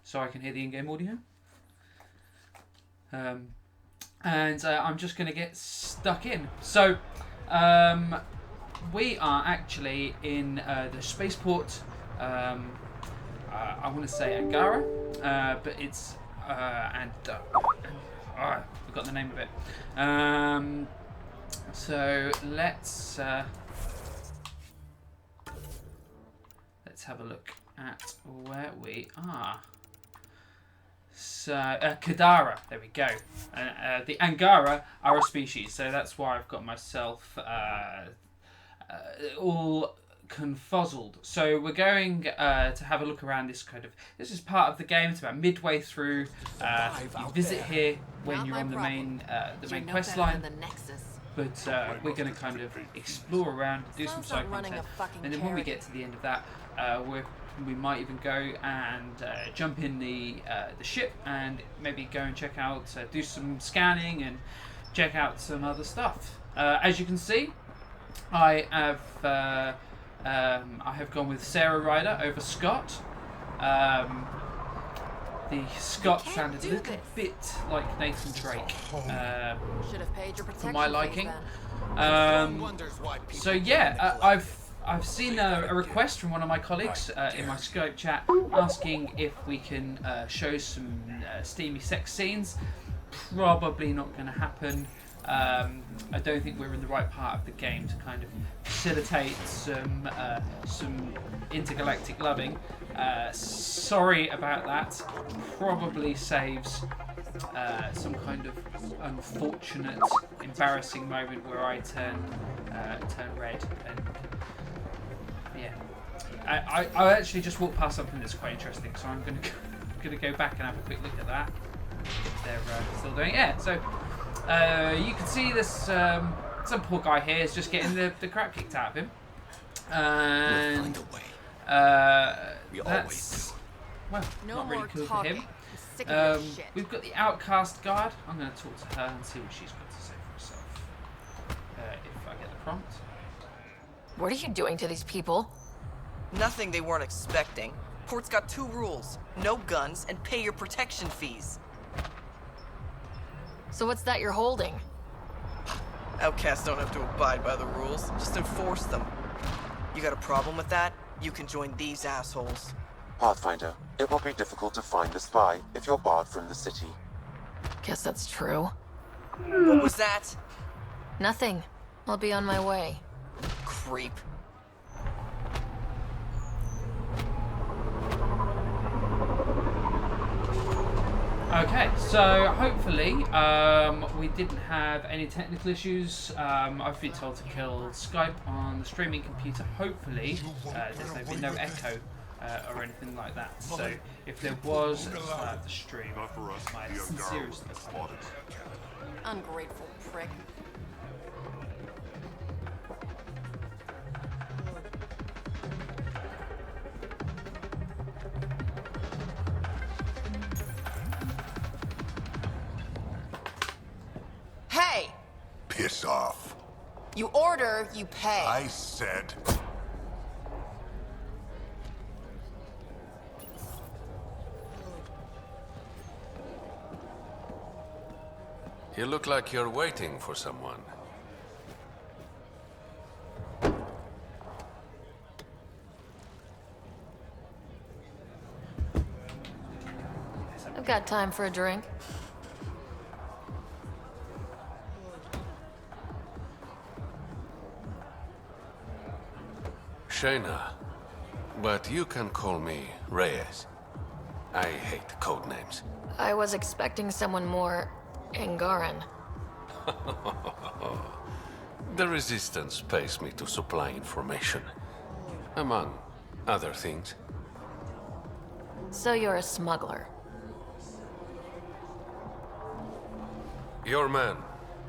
so I can hear the in-game audio. And I'm just going to get stuck in. So, we are actually in the spaceport. I want to say Angara, but it's I forgot the name of it. So let's have a look at where we are. So, Kadara, there we go. The Angara are a species, so that's why I've got myself all confuzzled. So we're going to have a look around this this is part of the game. It's about midway through. You visit here when you're on the main quest line. But we're going to kind of explore around, do some side content, and then when we get to the end of that, we might even go and jump in the ship and maybe go and check out, do some scanning and check out some other stuff. As you can see, I have gone with Sarah Ryder over Scott. The Scott sounded a little bit like Nathan Drake, for my liking. So yeah, I've seen a request from one of my colleagues in my Skype chat asking if we can show some steamy sex scenes. Probably not going to happen. I don't think we're in the right part of the game to kind of facilitate some intergalactic loving. Sorry about that. Probably saves some kind of unfortunate, embarrassing moment where I turn red and yeah. I actually just walked past something that's quite interesting, so I'm gonna go back and have a quick look at that. If they're still doing it. Yeah. So you can see this some poor guy here is just getting the crap kicked out of him, and that's not really cool for him. We've got the outcast guard. I'm going to talk to her and see what she's got to say for herself. If I get the prompt. What are you doing to these people? Nothing they weren't expecting. Port's got 2 rules. No guns and pay your protection fees. So what's that you're holding? Outcasts don't have to abide by the rules, just enforce them. You got a problem with that? You can join these assholes. Pathfinder, it will be difficult to find the spy if you're barred from the city. Guess that's true. What was that? Nothing. I'll be on my way. Creep. Okay, so hopefully we didn't have any technical issues. I've been told to kill Skype on the streaming computer. Hopefully there's been no echo or anything like that. So if there was, the stream, my sincerest apologies. Ungrateful prick. Hey! Piss off. You order, you pay. I said... You look like you're waiting for someone. I've got time for a drink. Shayna, but you can call me Reyes. I hate code names. I was expecting someone more Angaran. The Resistance pays me to supply information, among other things. So you're a smuggler. Your man,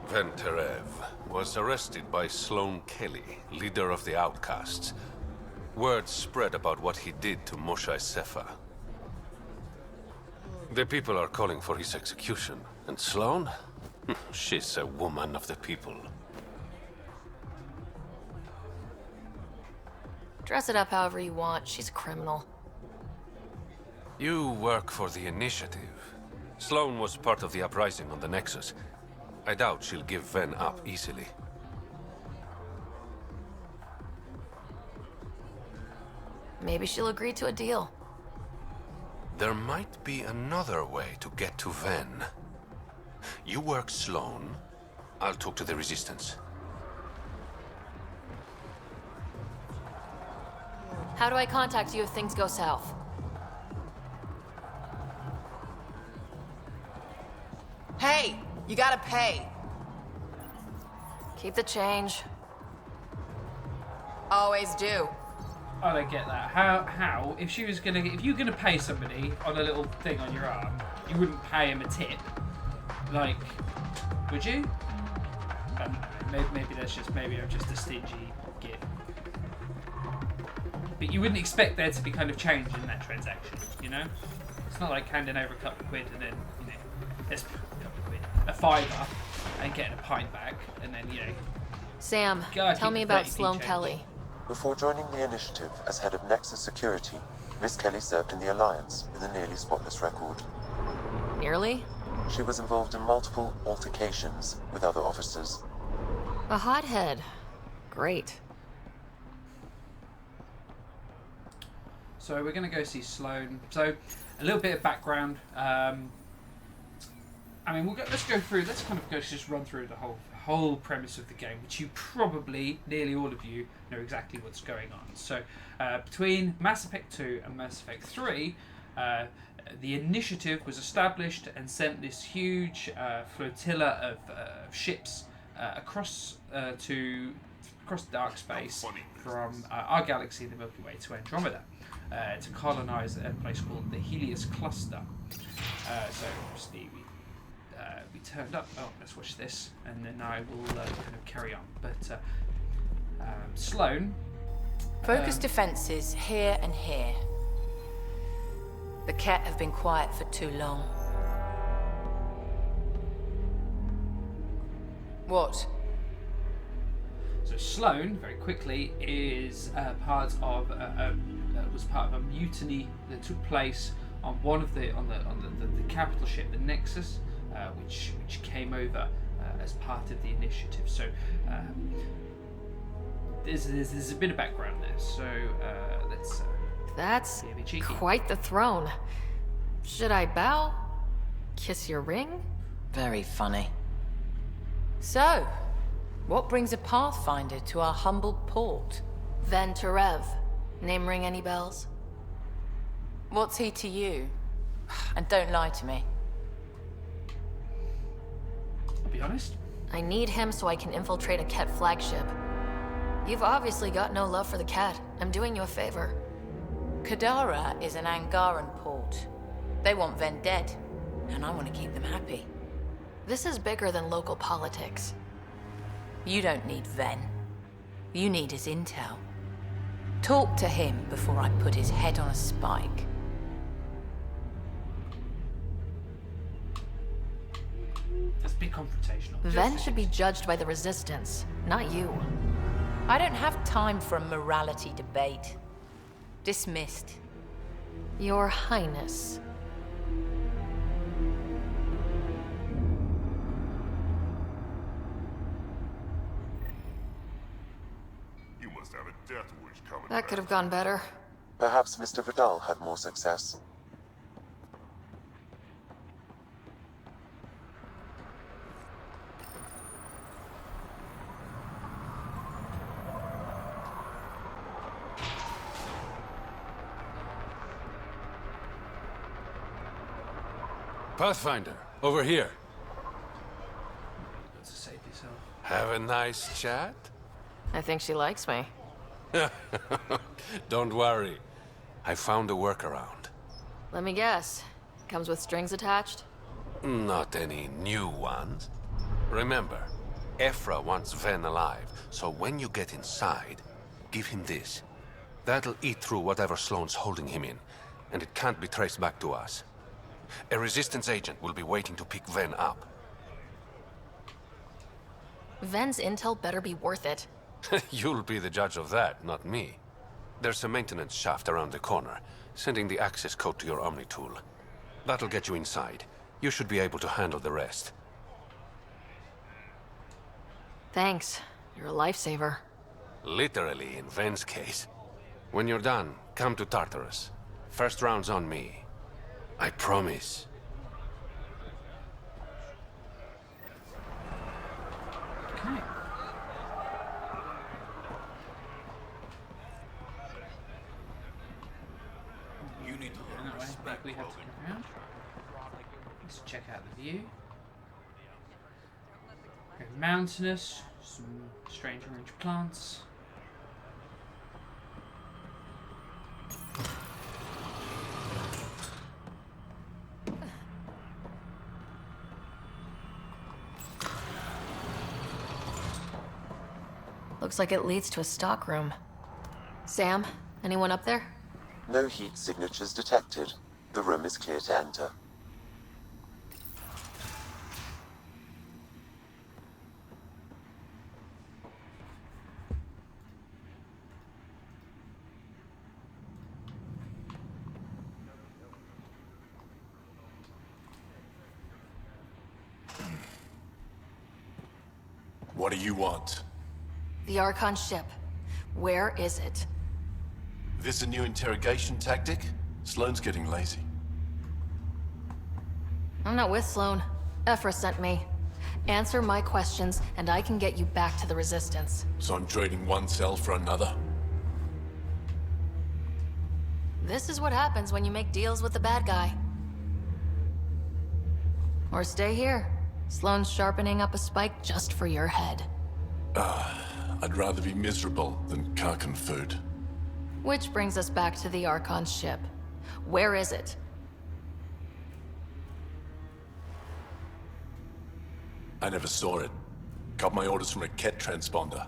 Venterev, was arrested by Sloane Kelly, leader of the Outcasts. Word spread about what he did to Moshe Sefa. The people are calling for his execution. And Sloane? She's a woman of the people. Dress it up however you want. She's a criminal. You work for the Initiative. Sloane was part of the uprising on the Nexus. I doubt she'll give Ven up easily. Maybe she'll agree to a deal. There might be another way to get to Ven. You work Sloane. I'll talk to the Resistance. How do I contact you if things go south? Hey, you gotta pay. Keep the change. Always do. I don't get that. How? If she was gonna, if you're gonna pay somebody on a little thing on your arm, you wouldn't pay him a tip. Like, would you? Maybe I'm just a stingy git. But you wouldn't expect there to be kind of change in that transaction, you know? It's not like handing over a couple of quid and then, you know, there's a couple of quid, a fiver, and getting a pint back, and then, you know. Sam, God, tell me keep about 30p Sloane change. Kelly. Before joining the Initiative as head of Nexus Security, Miss Kelly served in the Alliance with a nearly spotless record. Nearly? She was involved in multiple altercations with other officers. A hothead. Great. So we're going to go see Sloane. So a little bit of background. I mean, let's go through. Let's kind of just run through the whole premise of the game, which you probably, nearly all of you, know exactly what's going on. So between Mass Effect 2 and Mass Effect 3, the Initiative was established and sent this huge flotilla of ships across dark space from our galaxy, the Milky Way, to Andromeda, to colonize a place called the Helios Cluster. So obviously we turned up. Oh, let's watch this, and then I will kind of carry on. But Sloane. Focus defenses here and here. The Ket have been quiet for too long. What? So Sloane, very quickly, is part of was part of a mutiny that took place on one of the capital ship, the Nexus, which came over as part of the Initiative. So there's a bit of background there. So let's. That's be a bit cheeky. quite the throne. Should I bow? Kiss your ring? Very funny. So, what brings a Pathfinder to our humble port? Ven Terev. Name ring any bells? What's he to you? And don't lie to me. I'll be honest. I need him so I can infiltrate a Ket flagship. You've obviously got no love for the Ket. I'm doing you a favor. Kadara is an Angaran port. They want Ven dead, and I want to keep them happy. This is bigger than local politics. You don't need Ven. You need his intel. Talk to him before I put his head on a spike. Let's be confrontational. Ven should be judged by the Resistance, not you. I don't have time for a morality debate. Dismissed. Your Highness. You must have a death wish coming. That could have gone better. Perhaps Mr. Vidal had more success. Pathfinder, over here. Got to save yourself. Have a nice chat? I think she likes me. Don't worry. I found a workaround. Let me guess. Comes with strings attached? Not any new ones. Remember, Ephra wants Ven alive, so when you get inside, give him this. That'll eat through whatever Sloane's holding him in, and it can't be traced back to us. A Resistance agent will be waiting to pick Ven up. Ven's intel better be worth it. You'll be the judge of that, not me. There's a maintenance shaft around the corner, sending the access code to your Omni tool. That'll get you inside. You should be able to handle the rest. Thanks. You're a lifesaver. Literally, in Ven's case. When you're done, come to Tartarus. First round's on me. I promise. Okay. You need to And that way, I think we have to go around. Let's check out the view. Very mountainous, some strange orange plants. Looks like it leads to a stockroom. Sam, anyone up there? No heat signatures detected. The room is clear to enter. What do you want? The Archon ship. Where is it? This a new interrogation tactic? Sloane's getting lazy. I'm not with Sloane. Ephra sent me. Answer my questions, and I can get you back to the Resistance. So I'm trading one cell for another? This is what happens when you make deals with the bad guy. Or stay here. Sloane's sharpening up a spike just for your head. I'd rather be miserable than Karkan food. Which brings us back to the Archon ship. Where is it? I never saw it. Got my orders from a Ket transponder.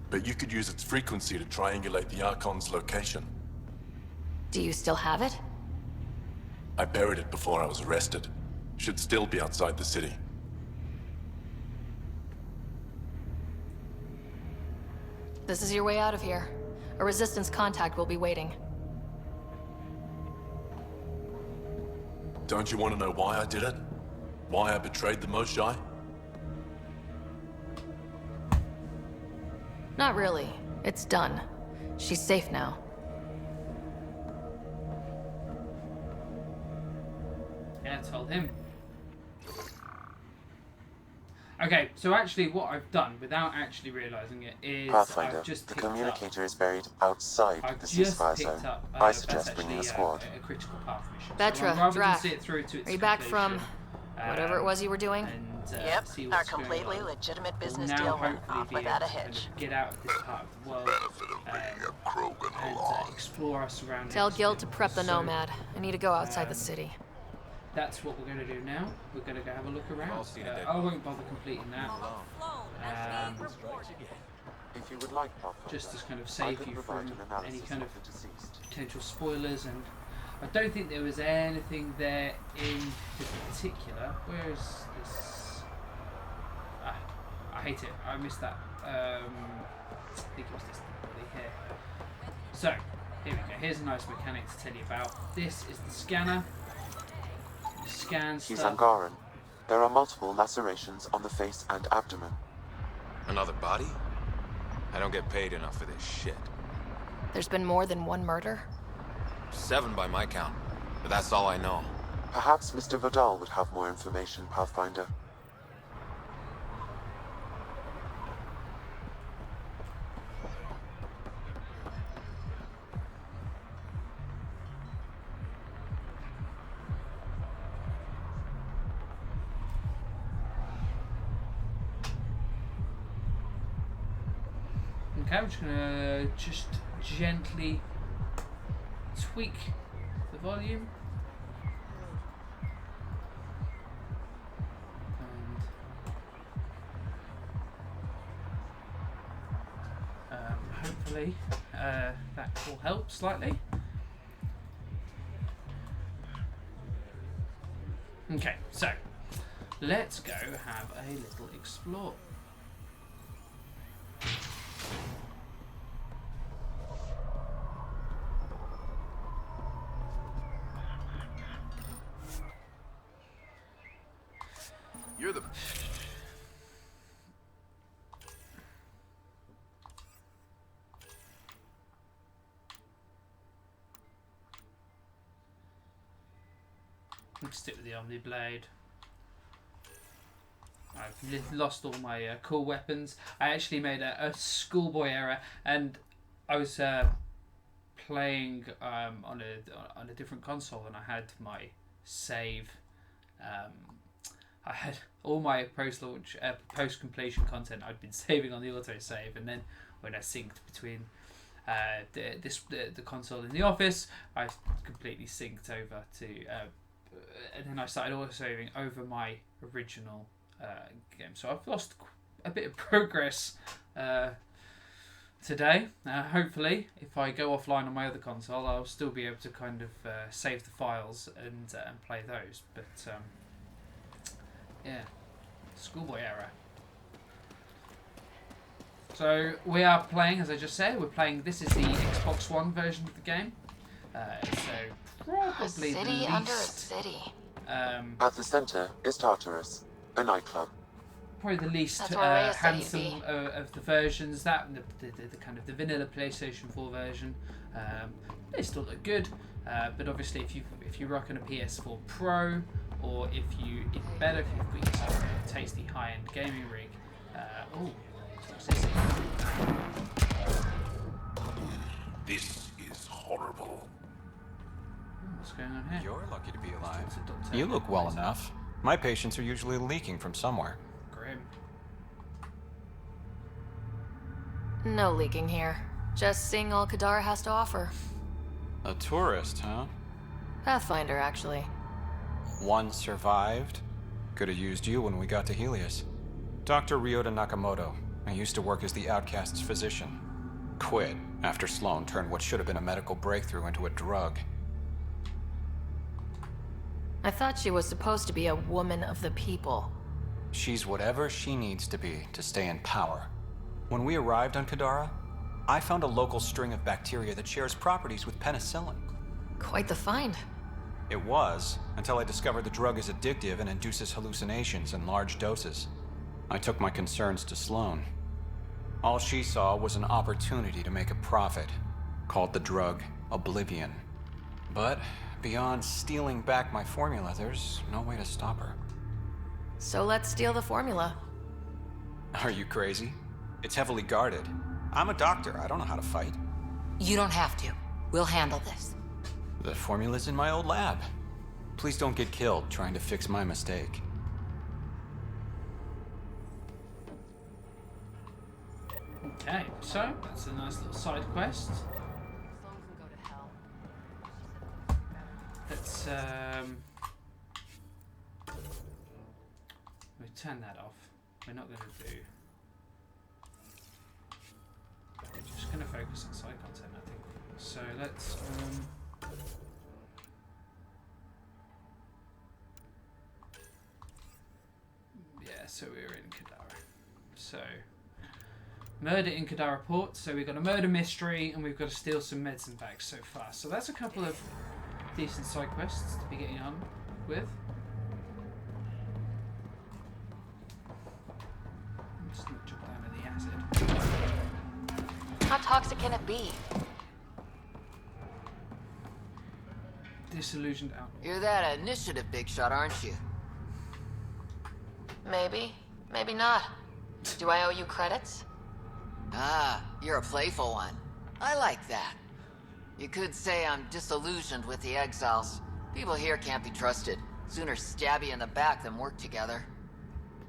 But you could use its frequency to triangulate the Archon's location. Do you still have it? I buried it before I was arrested. Should still be outside the city. This is your way out of here. A Resistance contact will be waiting. Don't you want to know why I did it? Why I betrayed the Moshae? Not really. It's done. She's safe now. Yeah, I told him. Okay, so actually what I've done, without actually realising it, is Pathfinder, I've just the picked communicator is buried outside I've the just ceasefire picked zone. up, I that's suggest bringing a actually, squad. a critical path mission. Betra, so rather than Drac, see it through to its are you back from completion, whatever it was you were doing? And, Yep, see our what's going completely on. legitimate We'll business now deal went hopefully off be without a able to kind hitch. of get out of this part of the world Benefit of being a Krogan and along. explore our surroundings. Tell a Guild bit to more. prep the So, Nomad. I need to go outside the city. That's what we're going to do now. We're going to go have a look around. I won't bother completing that. If you would like, Pathfinder, Just to kind of I save could you provide from an analysis any kind of the deceased. potential spoilers, and I don't think there was anything there in particular. Where is this? I hate it. I missed that. I think it was this thing here. So, here we go. Here's a nice mechanic to tell you about. This is the scanner. Scan He's stuff. Angaran. There are multiple lacerations on the face and abdomen. Another body? I don't get paid enough for this shit. There's been more than one murder? 7 by my count, but that's all I know. Perhaps Mr. Vidal would have more information, Pathfinder. Okay, I'm just gonna gently tweak the volume. And hopefully that will help slightly. Okay, so let's go have a little explore. You're the... Let's stick with the Omni Blade. I've lost all my cool weapons. I actually made a schoolboy error, and I was playing on a different console, and I had my save. I had all my post-launch, post-completion content I'd been saving on the autosave, and then when I synced between the console in the office, I completely synced over to, and then I started auto-saving over my original game. So I've lost a bit of progress today. Hopefully, if I go offline on my other console, I'll still be able to kind of save the files and play those. But yeah, schoolboy error. So we are playing, as I just said, this is the Xbox One version of the game. So probably a city under a city. At the center is Tartarus, a nightclub. Probably the least That's where Rhea said handsome you'd be. of the versions. That and the kind of the vanilla PlayStation 4 version. They still look good, but obviously if you rock on a PS4 Pro, or if you've got yourself a tasty high-end gaming rig. What's this? This is horrible. What's going on here? You're lucky to be alive. It's a doctor. You look well enough. My patients are usually leaking from somewhere. Grim. No leaking here. Just seeing all Kadar has to offer. A tourist, huh? Pathfinder, actually. One survived. Could have used you when we got to Helios. Dr. Ryota Nakamoto. I used to work as the Outcast's physician. Quit after Sloan turned what should have been a medical breakthrough into a drug. I thought she was supposed to be a woman of the people. She's whatever she needs to be to stay in power. When we arrived on Kadara, I found a local string of bacteria that shares properties with penicillin. Quite the find. It was, until I discovered the drug is addictive and induces hallucinations in large doses. I took my concerns to Sloan. All she saw was an opportunity to make a profit, called the drug Oblivion. But beyond stealing back my formula, there's no way to stop her. So let's steal the formula. Are you crazy? It's heavily guarded. I'm a doctor, I don't know how to fight. You don't have to. We'll handle this. The formula's in my old lab. Please don't get killed trying to fix my mistake. Okay, so that's a nice little side quest. Let's we turn that off. We're not going to do. We're just going to focus on side content, I think. So let's. Yeah, so we're in Kadara. So. Murder in Kadara Port. So we've got a murder mystery and we've got to steal some medicine bags so far. So that's a couple of decent side quests to be getting on with. I'm just going to jump down in the acid. How toxic can it be? Disillusioned outlaw. You're that initiative big shot, aren't you? Maybe. Maybe not. Do I owe you credits? Ah, you're a playful one. I like that. You could say I'm disillusioned with the exiles. People here can't be trusted. Sooner stab you in the back than work together.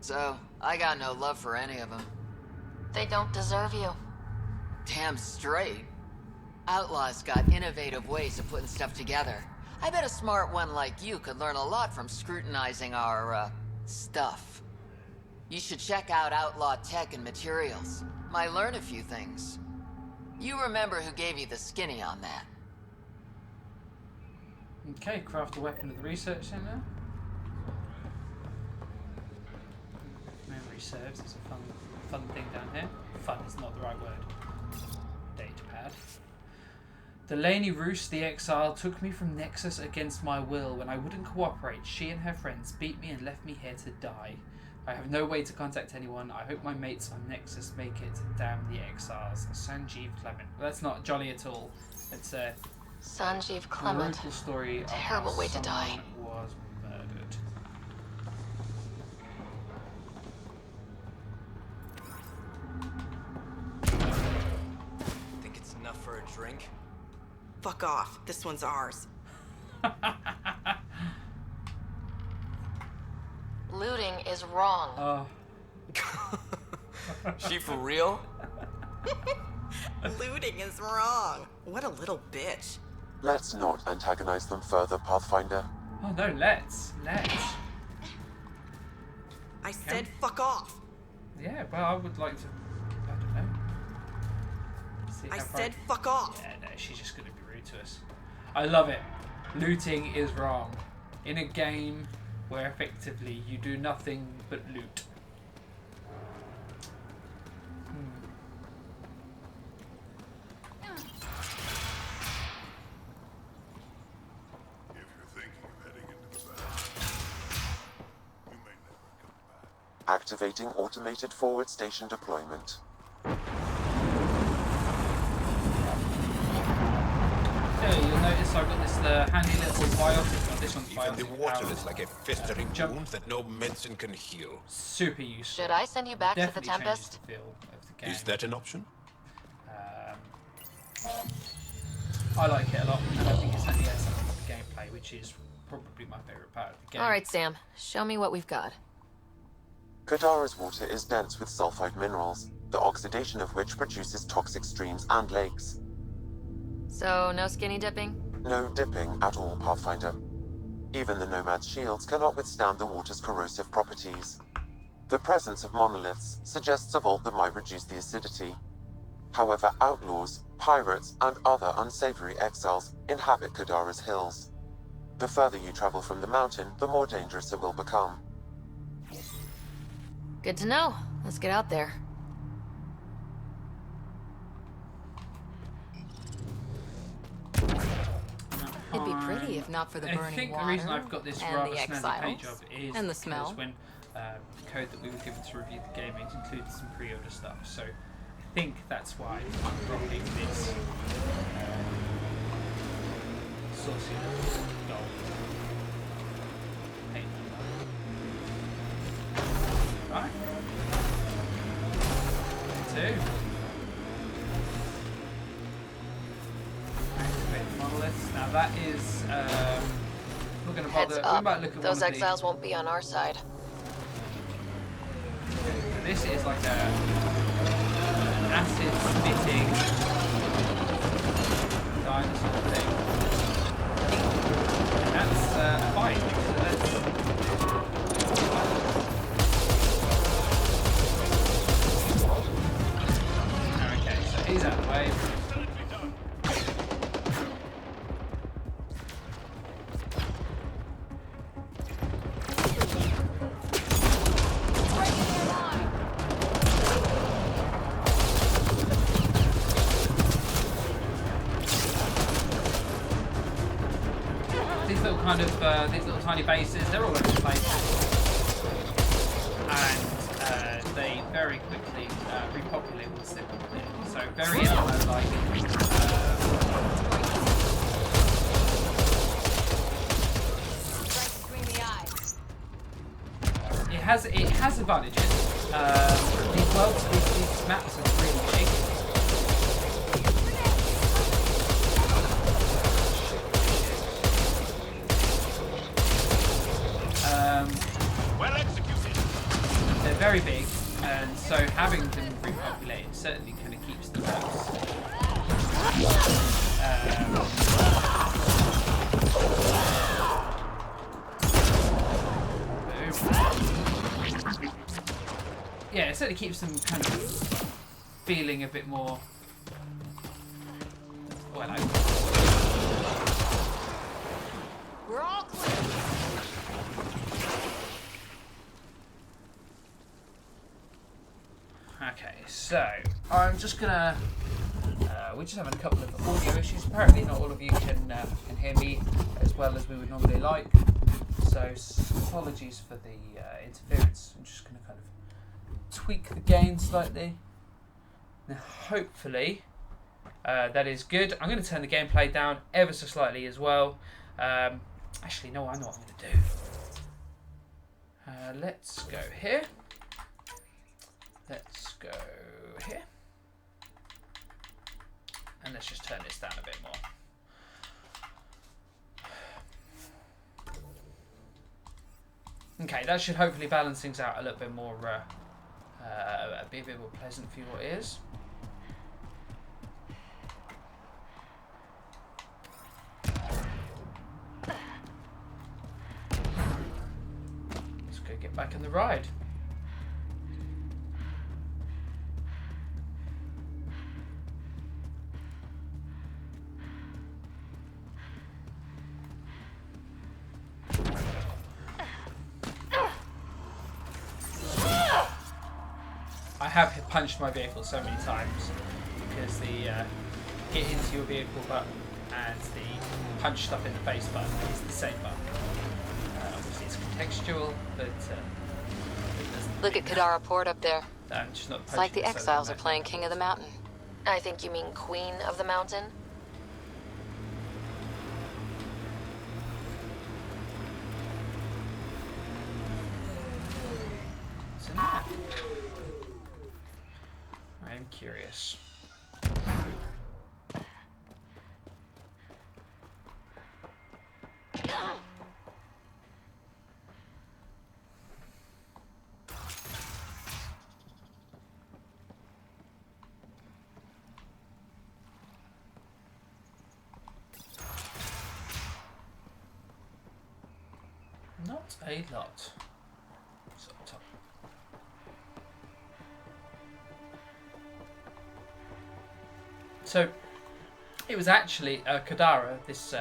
So, I got no love for any of them. They don't deserve you. Damn straight. Outlaws got innovative ways of putting stuff together. I bet a smart one like you could learn a lot from scrutinizing our, stuff. You should check out Outlaw Tech and Materials. Might learn a few things. You remember who gave you the skinny on that. Okay, craft a weapon at the research center. Memory serves as a fun thing down here. Fun is not the right word. Datapad. Delaney Roos, the exile, took me from Nexus against my will. When I wouldn't cooperate, she and her friends beat me and left me here to die. I have no way to contact anyone. I hope my mates on Nexus make it. Damn the exiles. Sanjeev Clement. Well, that's not jolly at all. It's a Sanjeev Clement. brutal story of Terrible how way to die. someone was murdered. Think it's enough for a drink? Fuck off. This one's ours. Looting is wrong. She for real? Looting is wrong. What a little bitch. Let's not antagonize them further, Pathfinder. Oh no, let's. I said fuck off. Yeah, well, I would like to. I don't know. See I how far- said fuck off. Yeah, no, she's just going to be rude to us. I love it. Looting is wrong. In a game where effectively you do nothing but loot. If you're thinking of heading into the battle, you may never come back. Activating automated forward station deployment. Okay, you'll notice I've got this handy little biotic. Well, this one's Even the biotic water powered. is like a festering Jump. wound that no medicine can heal. Super useful. Should I send you back to the Definitely changes Tempest? the feel of the game. Is that an option? I like it a lot, and I think it's only adds something to the gameplay, which is probably my favourite part of the game. All right, Sam. Show me what we've got. Kadara's water is dense with sulfide minerals, the oxidation of which produces toxic streams and lakes. So, no skinny dipping? No dipping at all, Pathfinder. Even the Nomad's shields cannot withstand the water's corrosive properties. The presence of monoliths suggests a vault that might reduce the acidity. However, outlaws, pirates, and other unsavory exiles inhabit Kadara's hills. The further you travel from the mountain, the more dangerous it will become. Good to know. Let's get out there. It'd be pretty if not for the I burning think water the reason I've got this and rather the snazzy page exiles up is and the because smell. when the code that we were given to review the game, it included some pre-order stuff. So I think that's why I'm rocking this saucy little gold paint number. Right. Two. Activate the monoliths. Now that is we're going to Heads bother. We up. might look at Those one of exiles won't be on our side. This is like an acid spitting dinosaur thing. And that's fine. Okay, so he's out of the way. These little tiny bases, they're all over the place, and they very quickly repopulate once they're completed. So very MMO-like. It has advantages. These worlds, these maps are really big. Well executed. They're very big, and so having them repopulated certainly kind of keeps them close. Yeah, it certainly keeps them kind of feeling a bit more. Well, We're all clear. Okay, so I'm just gonna we're just having a couple of audio issues. Apparently not all of you can hear me as well as we would normally like. So apologies for the interference. I'm just going to kind of tweak the gain slightly. Now hopefully that is good. I'm going to turn the gameplay down ever so slightly as well. Actually, no, I know what I'm going to do. Let's go here. Let's go here. And let's just turn this down a bit more. Okay, that should hopefully balance things out a little bit more, be a bit more pleasant for your ears. Let's go get back in the ride. I have punched my vehicle so many times because the get into your vehicle button and the punch stuff in the face button is the same button. Obviously it's contextual, but it doesn't. Look at Kadara Port up there. I'm just not It's like the punching exiles so are playing King of the Mountain. I think you mean Queen of the Mountain? What's in that? I'm curious. Not a lot. So, top. So it was actually Kadara, this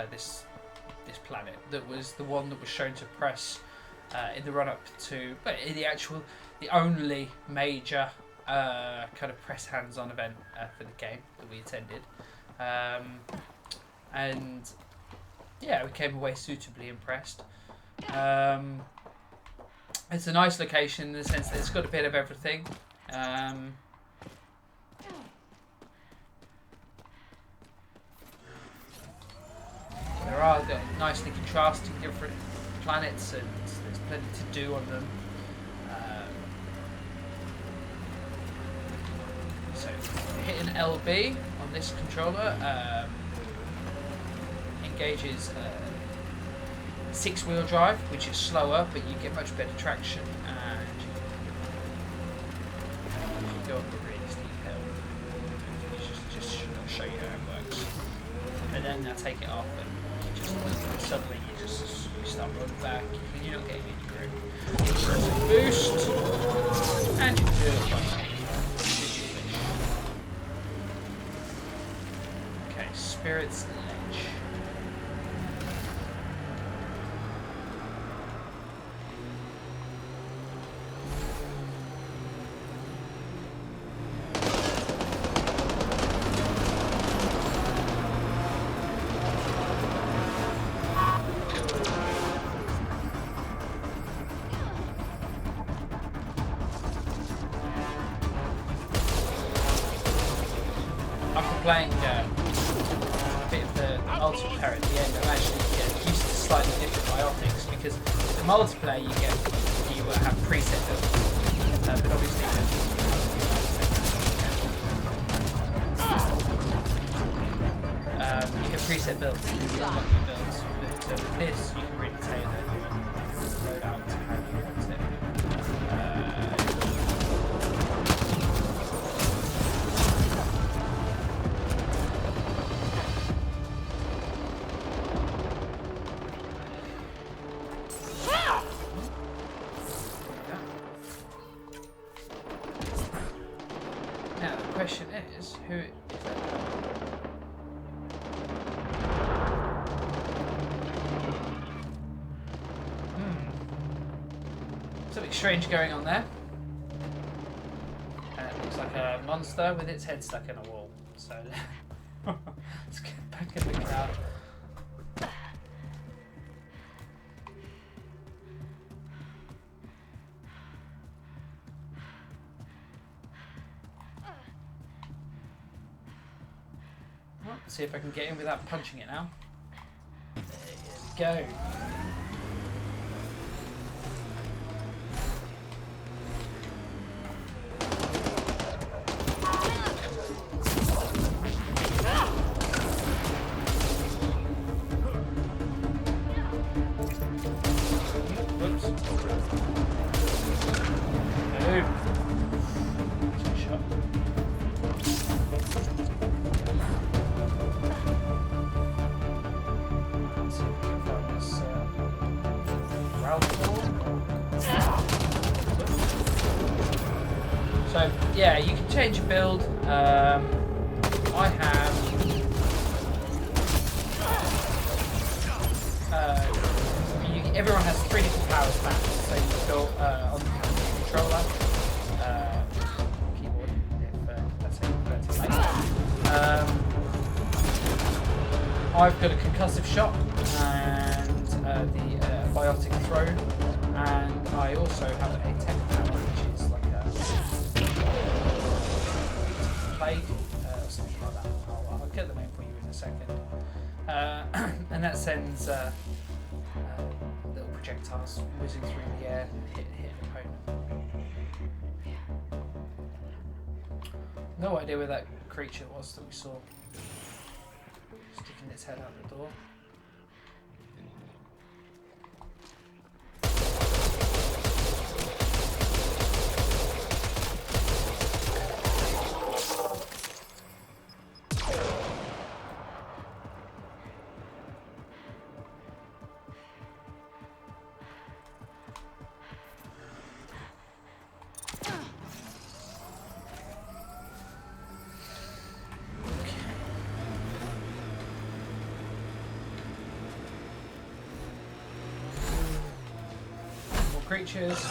planet, that was the one that was shown to press in the run-up to, but the only major kind of press hands-on event for the game that we attended, and yeah, we came away suitably impressed. It's a nice location in the sense that it's got a bit of everything. There are nicely contrasting different planets, and there's plenty to do on them. So hitting LB on this controller engages 6-wheel drive, which is slower, but you get much better traction, and you can go up a really steep hill. Just show you how it works. And then I take it off, and suddenly you start running back, and you're not getting any grip. Boost, and you can do it like that. Okay, Spirit's Ledge. Playing a bit of the multiplayer at the end, I'm actually used to slightly different biotics, because the multiplayer you have preset builds, but obviously you have preset builds, you unlock your builds, but with this you can really tailor your loadout to how you want it. Now the question is, who is that? Something strange going on there. It looks like a monster with its head stuck in a wall. So Let's get back in the car. Well, let's see if I can get in without punching it now. There we go. So yeah, you can change your build. I have everyone has 3 different power stacks. So you built on the controller, keyboard, if that's how you prefer to make. I've got a concussive shot and the biotic throw, and I also have a tech power, which is like a plague or something like that. I'll get the name for you in a second. And that sends little projectiles whizzing through the air and hit an opponent. No idea where that creature was that we saw sticking its head out the door. Creatures.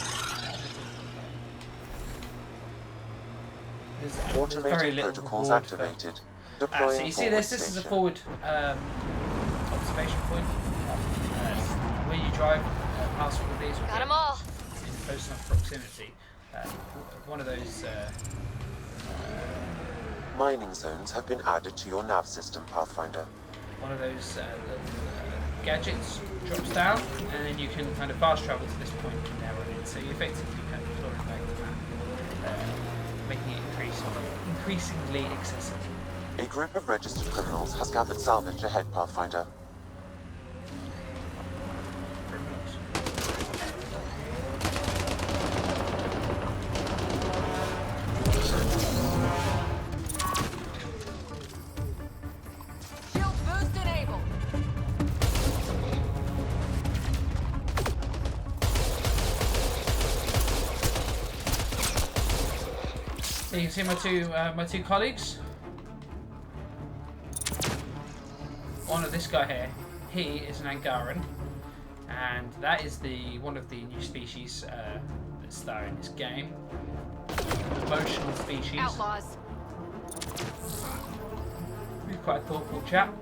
There's very little protocols reward activated. so you see this is a forward observation point. Where you drive past all of these Got them all. in close enough proximity. One of those Mining zones have been added to your nav system, Pathfinder. one of those little gadgets drops down, and then you can kind of fast travel to this point from there on in. So you effectively kind of floor back the map, making it increasingly accessible. A group of registered criminals has gathered salvage ahead, Pathfinder. So you can see my two colleagues. One of this guy here, he is an Angaran, and that is one of the new species that star in this game. Emotional species. Outlaws. He's quite a thoughtful chap.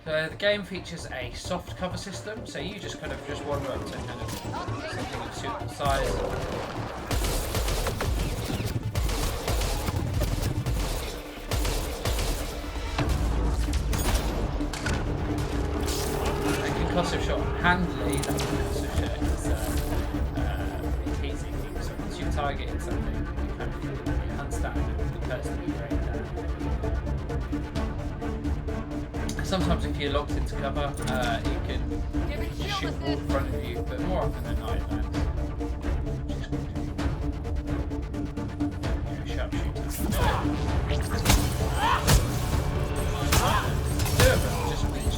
The game features a soft cover system, so you just kind of wander up to kind of something of suitable size. A concussive shot handily, that concussive shot is easy. So once you target something, you kind of hunts down the person who aimed at. Sometimes if you're locked into cover, you can shoot all in front of you, but more often than not it lands. Sharpshooter. Just reach.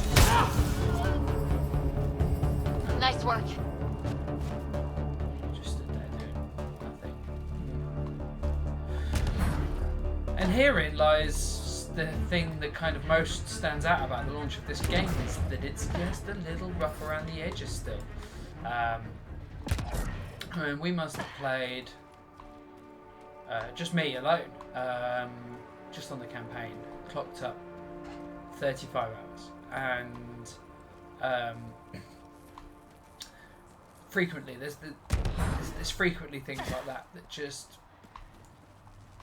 And herein lies the thing that kind of most stands out about the launch of this game, is that it's just a little rough around the edges still. I mean, we must have played, just me alone, just on the campaign, clocked up 35 hours, and frequently there's frequently things like that just,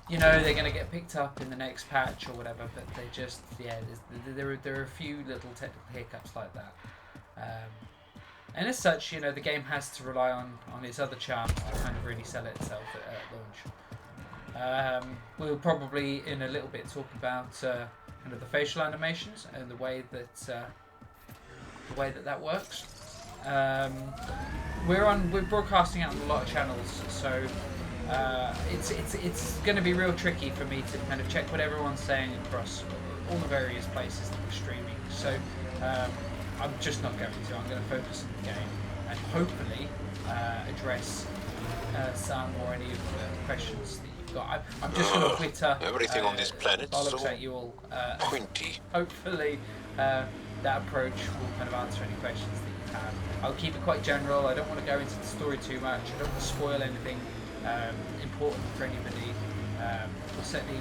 you know, they're going to get picked up in the next patch or whatever, but they just, yeah, there are a few little technical hiccups like that. And as such, you know, the game has to rely on its other charms to kind of really sell itself at launch. We'll probably in a little bit talk about kind of the facial animations and the way that works. We're broadcasting out on a lot of channels, so it's going to be real tricky for me to kind of check what everyone's saying across all the various places that we're streaming. So I'm just not going to. I'm going to focus on the game and hopefully address some or any of the questions that you've got. I'm just going to Twitter. Everything on this planet I'll so look at you all. pointy. Hopefully that approach will kind of answer any questions that you have. I'll keep it quite general. I don't want to go into the story too much. I don't want to spoil anything important for anybody. We certainly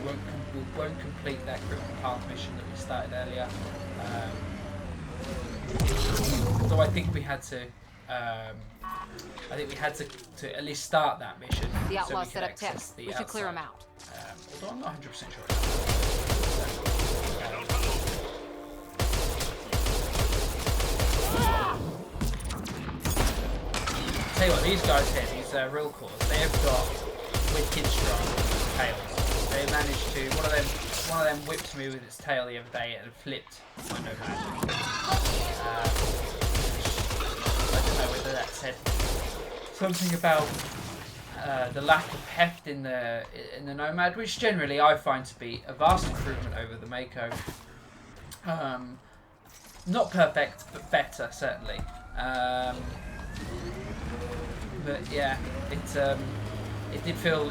won't complete that critical path mission that we started earlier. Although I think we had to. To at least start that mission. The outlaws so set up tents. We should clear them out. Although I'm not 100% sure. Tell you what, these guys here, these real cores, they have got wicked strong tails. They managed to. One of them whipped me with its tail the other day and flipped my Nomad. I don't know whether that said something about the lack of heft in the Nomad, which generally I find to be a vast improvement over the Mako. Not perfect, but better certainly. But yeah, it did feel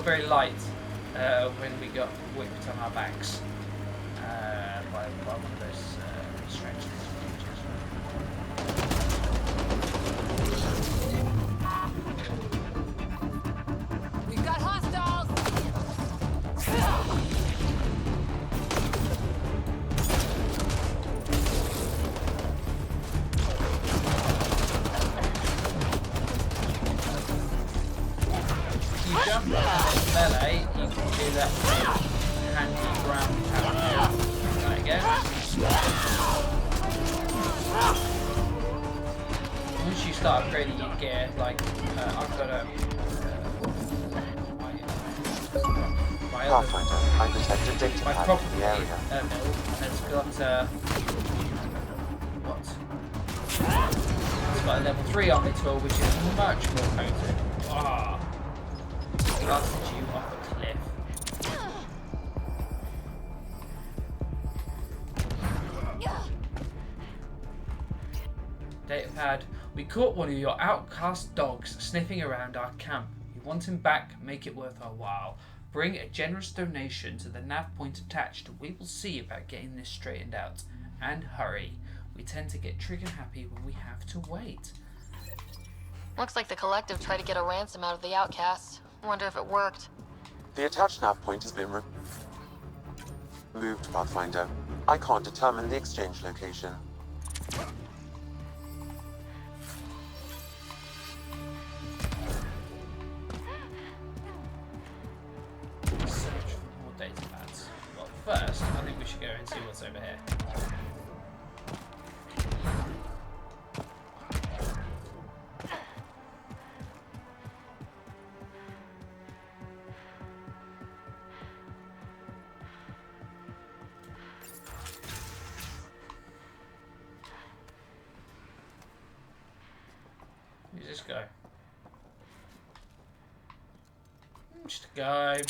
very light when we got whipped on our backs by one of those strange creatures. We've got hostiles! You jump and then melee, you can do that handy ground power. Try again. Once you start upgrading your gear, like I've got a my other Pathfinder, I detected data my pad property in the area. mill has got what? It's got a level 3 Omni tool, which is much more potent. Ah. Blasted you off a cliff. Datapad, we caught one of your outcast dogs sniffing around our camp. You want him back, make it worth our while. Bring a generous donation to the nav point attached. We will see about getting this straightened out. And hurry. We tend to get trigger happy when we have to wait. Looks like the collective tried to get a ransom out of the outcasts. Wonder if it worked. The attached nav point has been removed, Pathfinder. I can't determine the exchange location. Search for more data pads. Well, first, I think we should go and see what's over here. Who's this guy? Just a guy.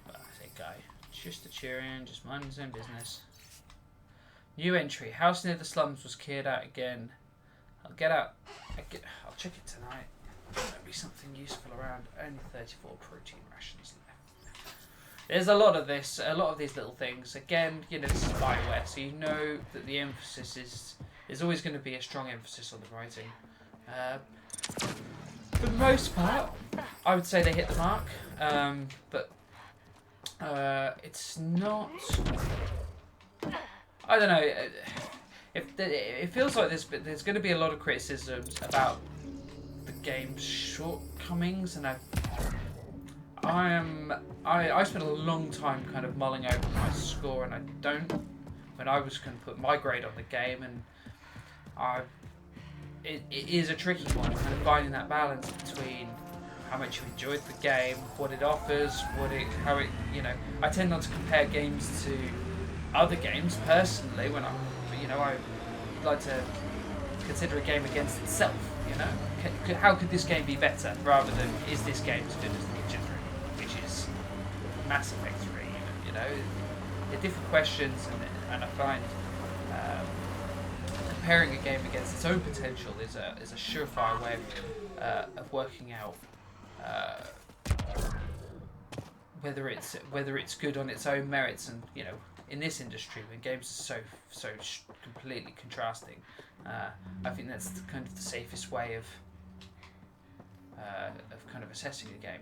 Well, I say guy. Just a Cheerian, just minding his own business. New entry. House near the slums was cleared out again. I'll get out. I'll check it tonight. There'll be something useful around. Only 34 protein rations left. there's a lot of this, a lot of these little things. Again, you know, this is BioWare, so you know that the emphasis is always going to be a strong emphasis on the writing. For the most part, I would say they hit the mark, but it's not. I don't know. It feels like there's going to be a lot of criticisms about the game's shortcomings, and I spent a long time kind of mulling over my score, and when I was going to put my grade on the game, and it is a tricky one, kind of finding that balance between how much you enjoyed the game, what it offers, how it, you know, I tend not to compare games to other games personally. When I like to consider a game against itself. You know, how could this game be better, rather than is this game as good as The Witcher 3, which is Mass Effect 3. You know, they're different questions, and I find comparing a game against its own potential is a surefire way of working out whether it's good on its own merits. And you know, in this industry, when games are so completely contrasting, I think that's kind of the safest way of kind of assessing a game.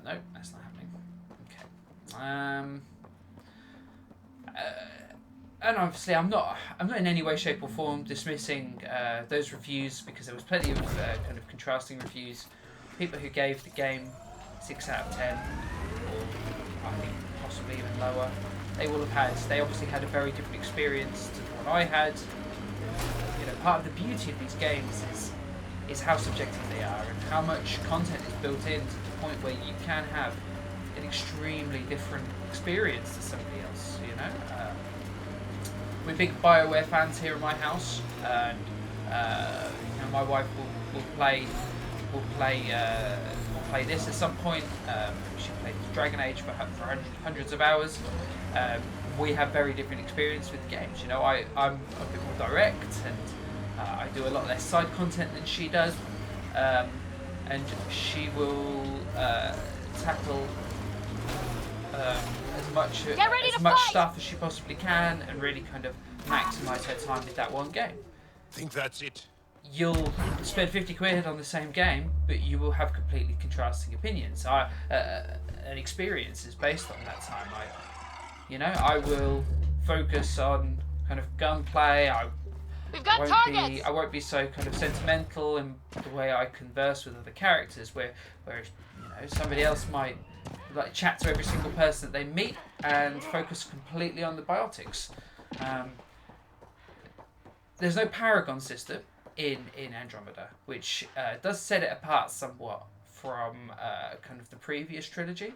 No, that's not happening. Okay. And obviously, I'm not in any way, shape, or form dismissing those reviews, because there was plenty of kind of contrasting reviews. People who gave the game 6 out of 10, or I think possibly even lower. They obviously had a very different experience to what I had. You know, part of the beauty of these games is how subjective they are, and how much content is built in, to the point where you can have an extremely different experience to somebody else. You know, we're big BioWare fans here at my house, and you know, my wife will play this at some point. She played Dragon Age for hundreds of hours. We have very different experience with the games. You know, I'm a bit more direct, and I do a lot less side content than she does, and she will tackle as much stuff as she possibly can, and really kind of maximise her time with that one game. Think that's it? You'll spend 50 quid on the same game, but you will have completely contrasting opinions. An experience is based on that time. I will focus on kind of gunplay. I won't be so kind of sentimental in the way I converse with other characters, where you know, somebody else might like chat to every single person that they meet and focus completely on the biotics. There's no Paragon system in Andromeda, which does set it apart somewhat from kind of the previous trilogy.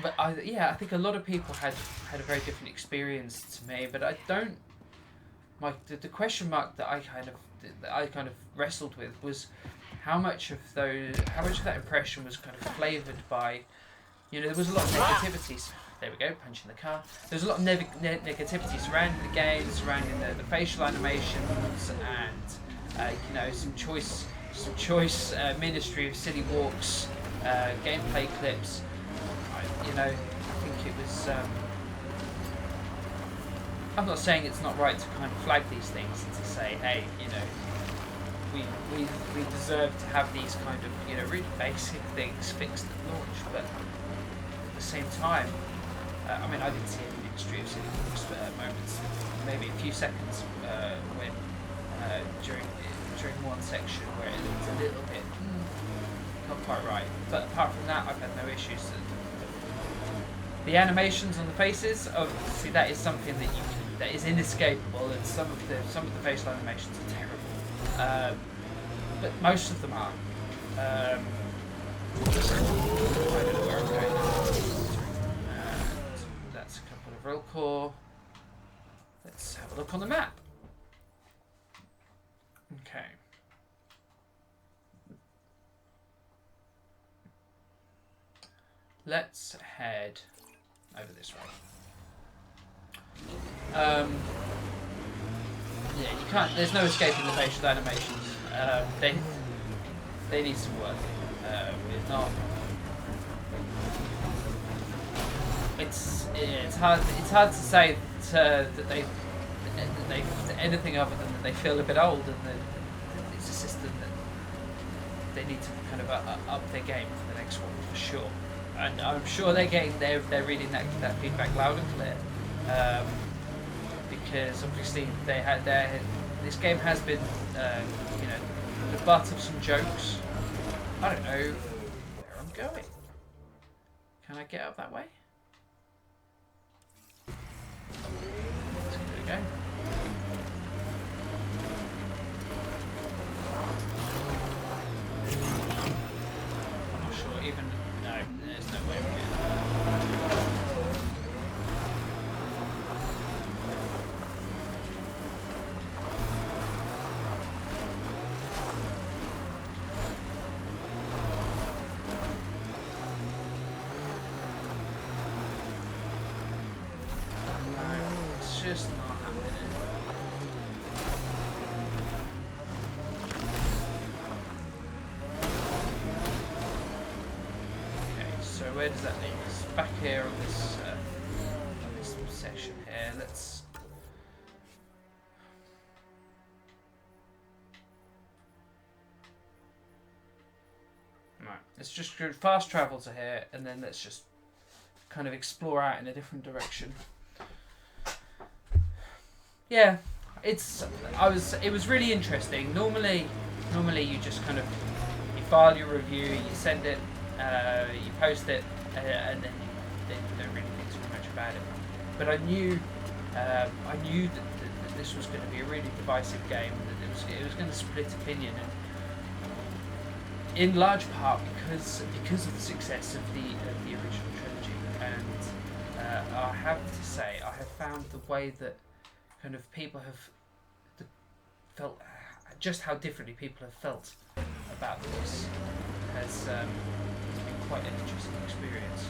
But I think a lot of people had a very different experience to me. But I don't. The question mark that I kind of wrestled with was how much of that impression was kind of flavoured by, you know, there was a lot of negativity. There we go, punching the car. There's a lot of negativity surrounding the game, surrounding the facial animations, and you know, some choice Ministry of Silly Walks, gameplay clips. You know, I think it was. I'm not saying it's not right to kind of flag these things and to say, hey, you know, we deserve to have these kind of, you know, really basic things fixed at launch, but at the same time, I mean, I didn't see any Ministry of Silly Walks moments, maybe a few seconds when during one section where it looked a little bit not quite right, but apart from that, I've had no issues. The animations on the faces, obviously, that is something that is inescapable, and some of the facial animations are terrible, but most of them are. I don't know where I'm going now. That's a couple of real core. Let's have a look on the map. Okay. Let's head over this way. yeah, you can't. There's no escaping the facial animations. They need some work. It's not. It's hard to say that they anything other than that they feel a bit old, and that it's a system that they need to kind of up their game for the next one for sure. And I'm sure they're reading that feedback loud and clear, because obviously this game has been the butt of some jokes. I don't know where I'm going. Can I get up that way? Let's give it a go. I'm not sure even. No, there's no way of getting that. It's just not happening. Okay, so where does that leave us? Back here on this section here. Let's. Right, let's just go fast travel to here, and then let's just kind of explore out in a different direction. Yeah, it was really interesting. Normally you just kind of you file your review, you send it, you post it, and then you don't really think too much about it. But I knew that this was going to be a really divisive game, that it was going to split opinion, and in large part because of the success of the original trilogy. And I have to say, I have found the way that kind of people have felt, just how differently people have felt about this has been quite an interesting experience.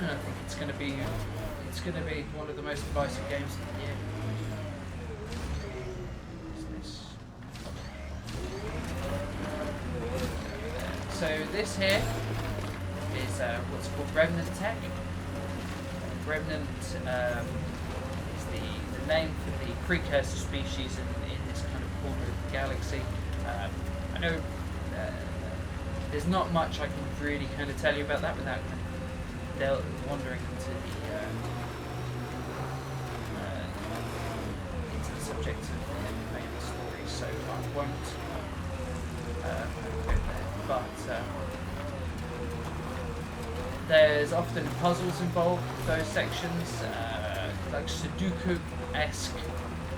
And I think it's going to be one of the most divisive games of the year. So this here is what's called Remnant Tech. Remnant is the name for the precursor species in this kind of corner of the galaxy. I know there's not much I can really kind of tell you about that without kind of wandering into the subject of the main story, so I won't go there. But there's often puzzles involved with those sections, like Sudoku-esque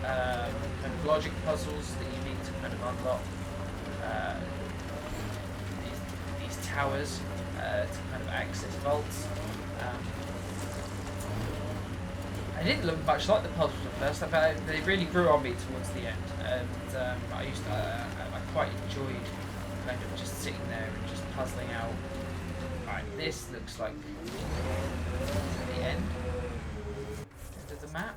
kind of logic puzzles that you need to kind of unlock these towers to kind of access vaults. I didn't look much like the puzzles at first, but they really grew on me towards the end, and I quite enjoyed kind of just sitting there and just puzzling out. Right, this looks like the end of the map.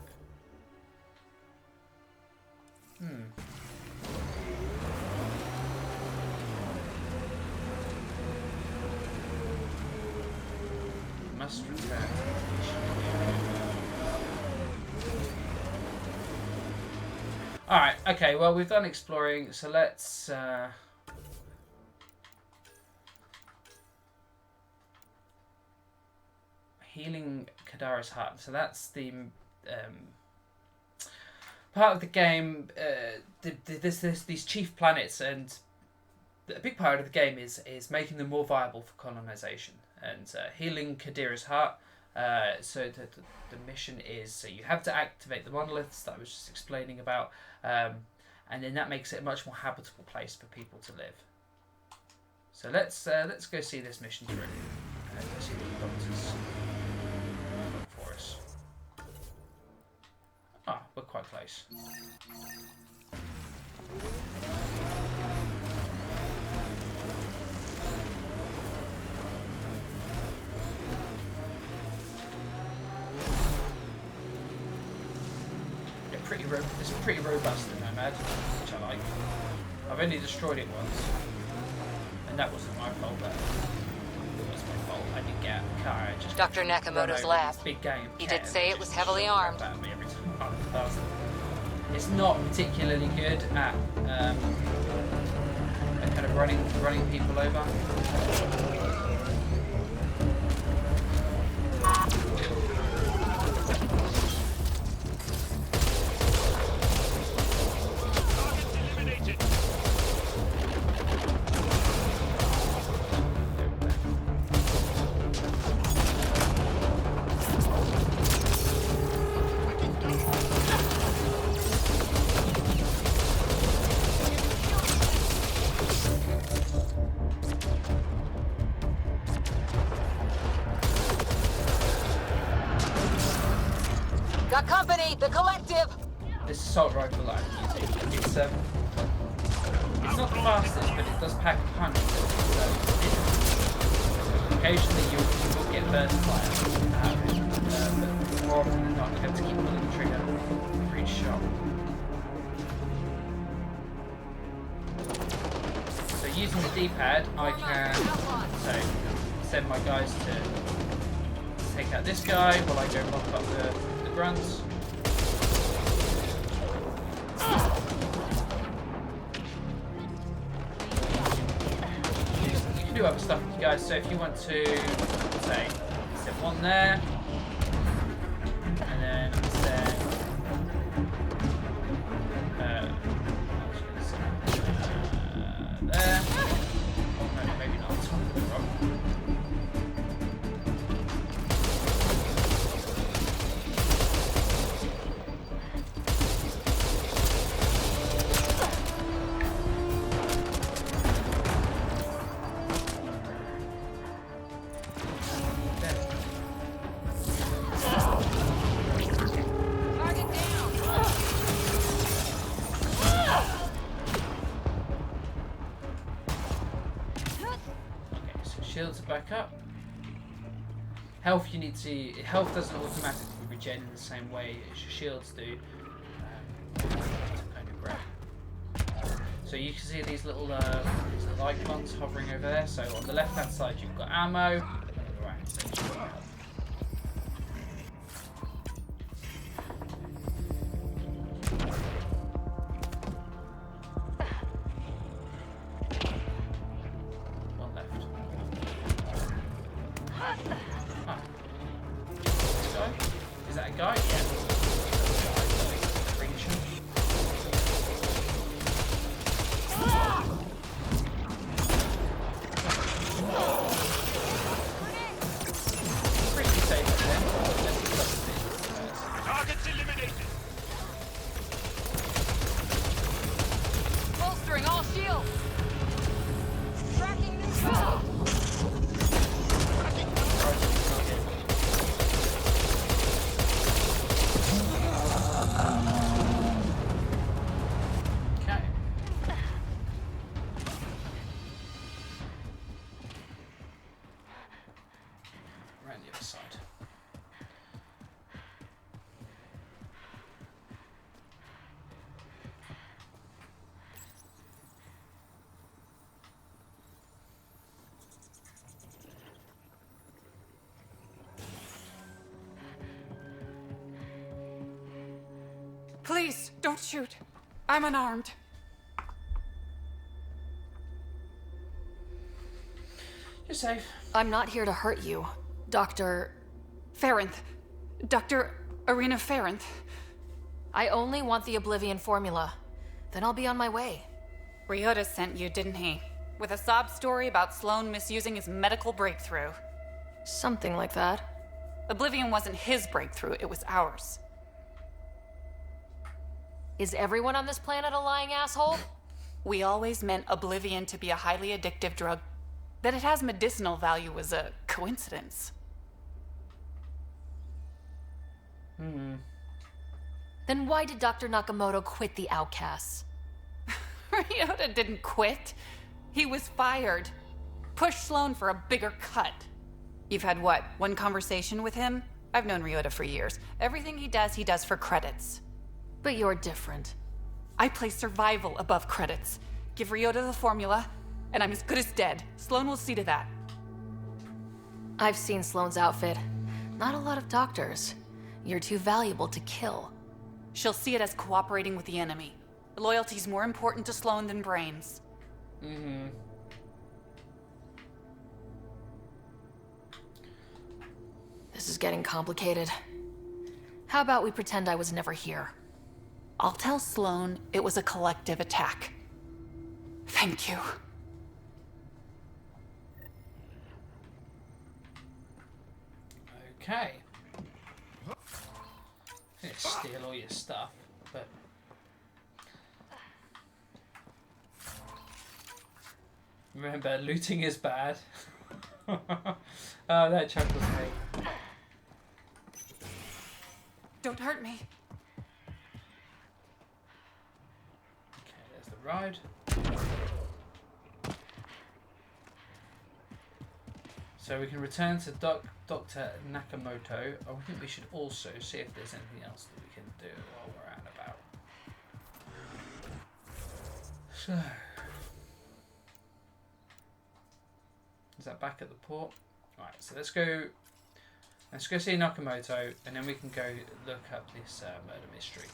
Must return to the mission. Alright, okay, well we've done exploring, so let's healing Kadara's heart. So that's the part of the game. There's these chief planets, and a big part of the game is making them more viable for colonization and healing Kadira's heart. So the mission is, so you have to activate the monoliths that I was just explaining about, and then that makes it a much more habitable place for people to live. So let's go see this mission through. Let's see what the doctors for us. Ah, we're quite close. it's pretty robust, the Nomad, which I like. I've only destroyed it once, and that wasn't my fault. But it was my fault. I didn't get out of the car. I just Dr. Nakamoto's lab. Big game. He did say it was heavily armed. Me every time I passed it. It's not particularly good at kind of running people over. Got company! The collective! This assault rifle that I'm using, it's not the fastest, but it does pack a punch. So occasionally you will get burst fire, but more often than not you have to keep pulling the trigger for each shot. So using the D-pad, I can send my guys to take out this guy while I go mop up the grunts. You can do other stuff with you guys, so if you want to, say, set one there, and then set, there. Oh no, maybe not, it's on the rock. Shields are back up. Health, you need to. Health doesn't automatically regen in the same way as your shields do. To kind of grab. So you can see these little icons hovering over there. So on the left-hand side you've got ammo, and on the right-hand side you've got health. Please, don't shoot. I'm unarmed. You're safe. I'm not here to hurt you, Dr. Ferenth. Dr. Arena Ferenth. I only want the Oblivion formula. Then I'll be on my way. Ryota sent you, didn't he? With a sob story about Sloan misusing his medical breakthrough. Something like that. Oblivion wasn't his breakthrough, it was ours. Is everyone on this planet a lying asshole? We always meant Oblivion to be a highly addictive drug. That it has medicinal value was a coincidence. Then why did Dr. Nakamoto quit the Outcasts? Ryota didn't quit. He was fired. Pushed Sloan for a bigger cut. You've had what, one conversation with him? I've known Ryota for years. Everything he does for credits. But you're different. I place survival above credits. Give Ryota the formula, and I'm as good as dead. Sloan will see to that. I've seen Sloane's outfit. Not a lot of doctors. You're too valuable to kill. She'll see it as cooperating with the enemy. Loyalty's more important to Sloan than brains. Mm-hmm. This is getting complicated. How about we pretend I was never here? I'll tell Sloan it was a collective attack. Thank you. Okay. I'm gonna steal all your stuff, but remember, looting is bad. Oh, that chunk was me. Don't hurt me. Okay, there's the ride. So we can return to Dr. Nakamoto. I think we should also see if there's anything else that we can do while we're out and about. So, is that back at the port? Right. So let's go see Nakamoto, and then we can go look up this murder mystery.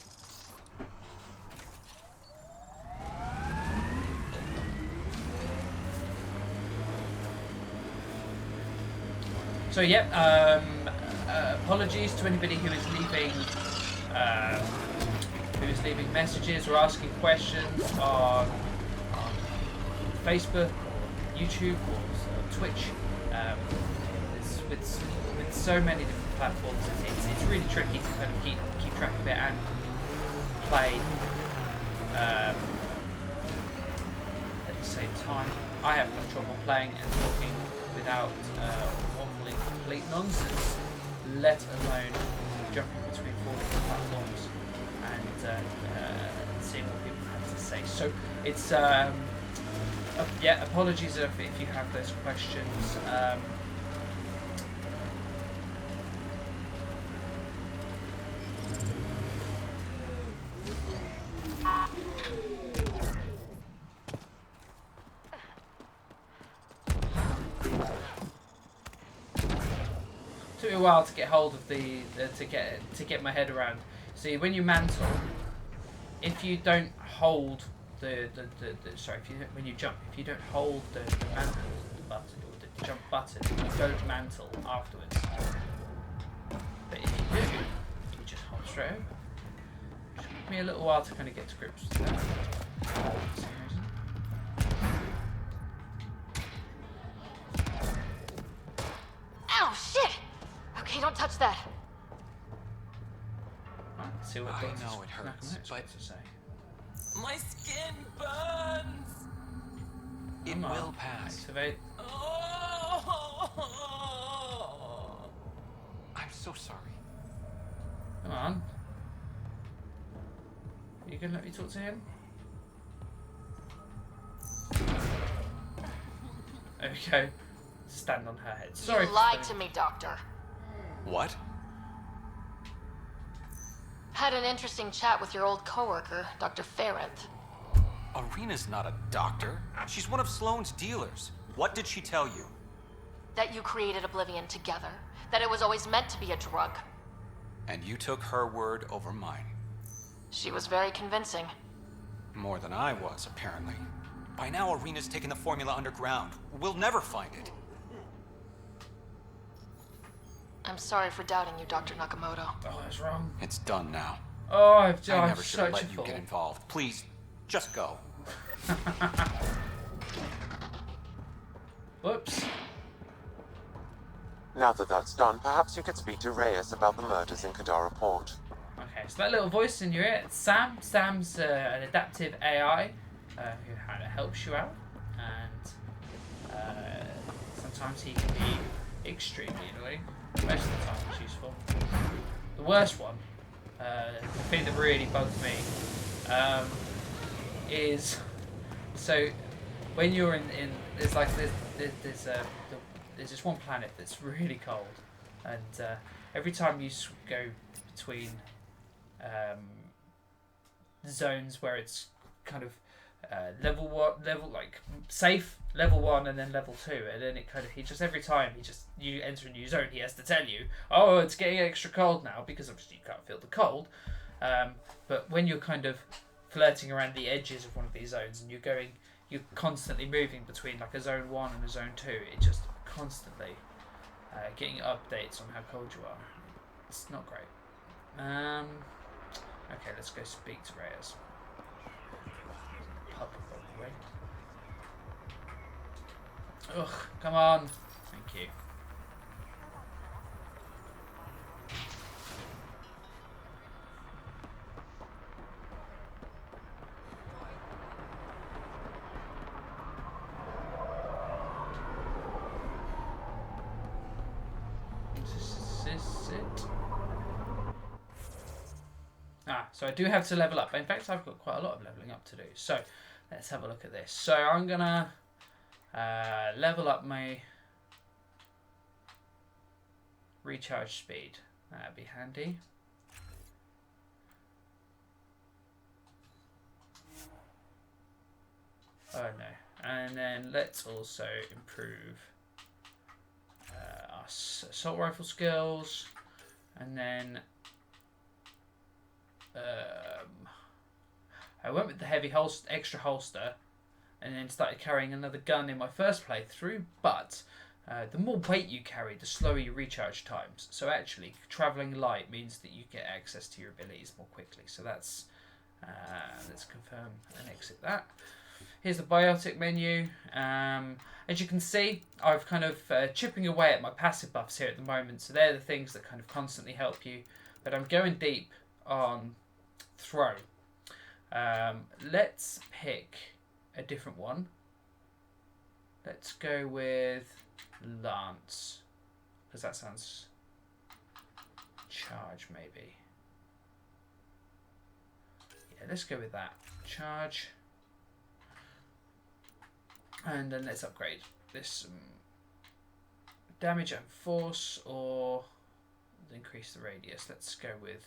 So yeah, apologies to anybody who is leaving messages or asking questions on Facebook, or YouTube, or Twitch. With so many different platforms, it's really tricky to kind of keep track of it and play at the same time. I have no trouble playing and talking without waffling complete nonsense, let alone jumping between 4 different platforms and seeing what people have to say. So it's yeah, apologies if you have those questions. Took me a while to get hold of to get my head around. See, when you mantle, if you don't hold when you jump, if you don't hold the mantle button or the jump button, you don't mantle afterwards. But if you do, you just hop straight over. It took me a little while to kind of get to grips with that. For some reason. Ow, shit! Okay, don't touch that. Right, let's see what I Dr. know it hurts, Nakamoto's but got to say. My skin burns! It will pass. Activate. I'm so sorry. Come on. Are you gonna let me talk to him? Okay. Stand on her head. Sorry. You lied to me, Doctor. What? Had an interesting chat with your old coworker, Dr. Ferrant. Arena's not a doctor. She's one of Sloane's dealers. What did she tell you? That you created Oblivion together. That it was always meant to be a drug. And you took her word over mine. She was very convincing. More than I was, apparently. By now, Arena's taken the formula underground. We'll never find it. I'm sorry for doubting you, Dr. Nakamoto. Oh, that's wrong. It's done now. Oh, I I'm never should have such a let you fool. get involved. Please, just go. Whoops. Now that that's done, perhaps you could speak to Reyes about the murders in Kadara Port. Okay, so that little voice in your ear, it's Sam. Sam's an adaptive AI who helps you out, and sometimes he can be extremely annoying. Most of the time it's useful. The worst one, the thing that really bugs me, is so when you're in there's like there's this one planet that's really cold, and every time you go between zones where it's kind of level like safe, level 1, and then level 2, and then it kind of every time you enter a new zone, he has to tell you, oh, it's getting extra cold now, because obviously you can't feel the cold. But when you're kind of flirting around the edges of one of these zones, and you're constantly moving between like a zone 1 and a zone 2, it just constantly getting updates on how cold you are. It's not great. Okay, let's go speak to Reyes. Pub, probably. Ugh, come on. Thank you. Is this it? So I do have to level up. In fact, I've got quite a lot of leveling up to do. So let's have a look at this. So I'm gonna level up my recharge speed. That'd be handy. Oh no. And then let's also improve our assault rifle skills. And then I went with the heavy extra holster, and then started carrying another gun in my first playthrough, but the more weight you carry, the slower your recharge times. So actually, travelling light means that you get access to your abilities more quickly. So that's, let's confirm and exit that. Here's the biotic menu. As you can see, I've kind of chipping away at my passive buffs here at the moment. So they're the things that kind of constantly help you. But I'm going deep on throw. Let's pick a different one. Let's go with Lance, because that sounds charge maybe. Yeah, let's go with that. Charge. And then let's upgrade this damage and force, or increase the radius. Let's go with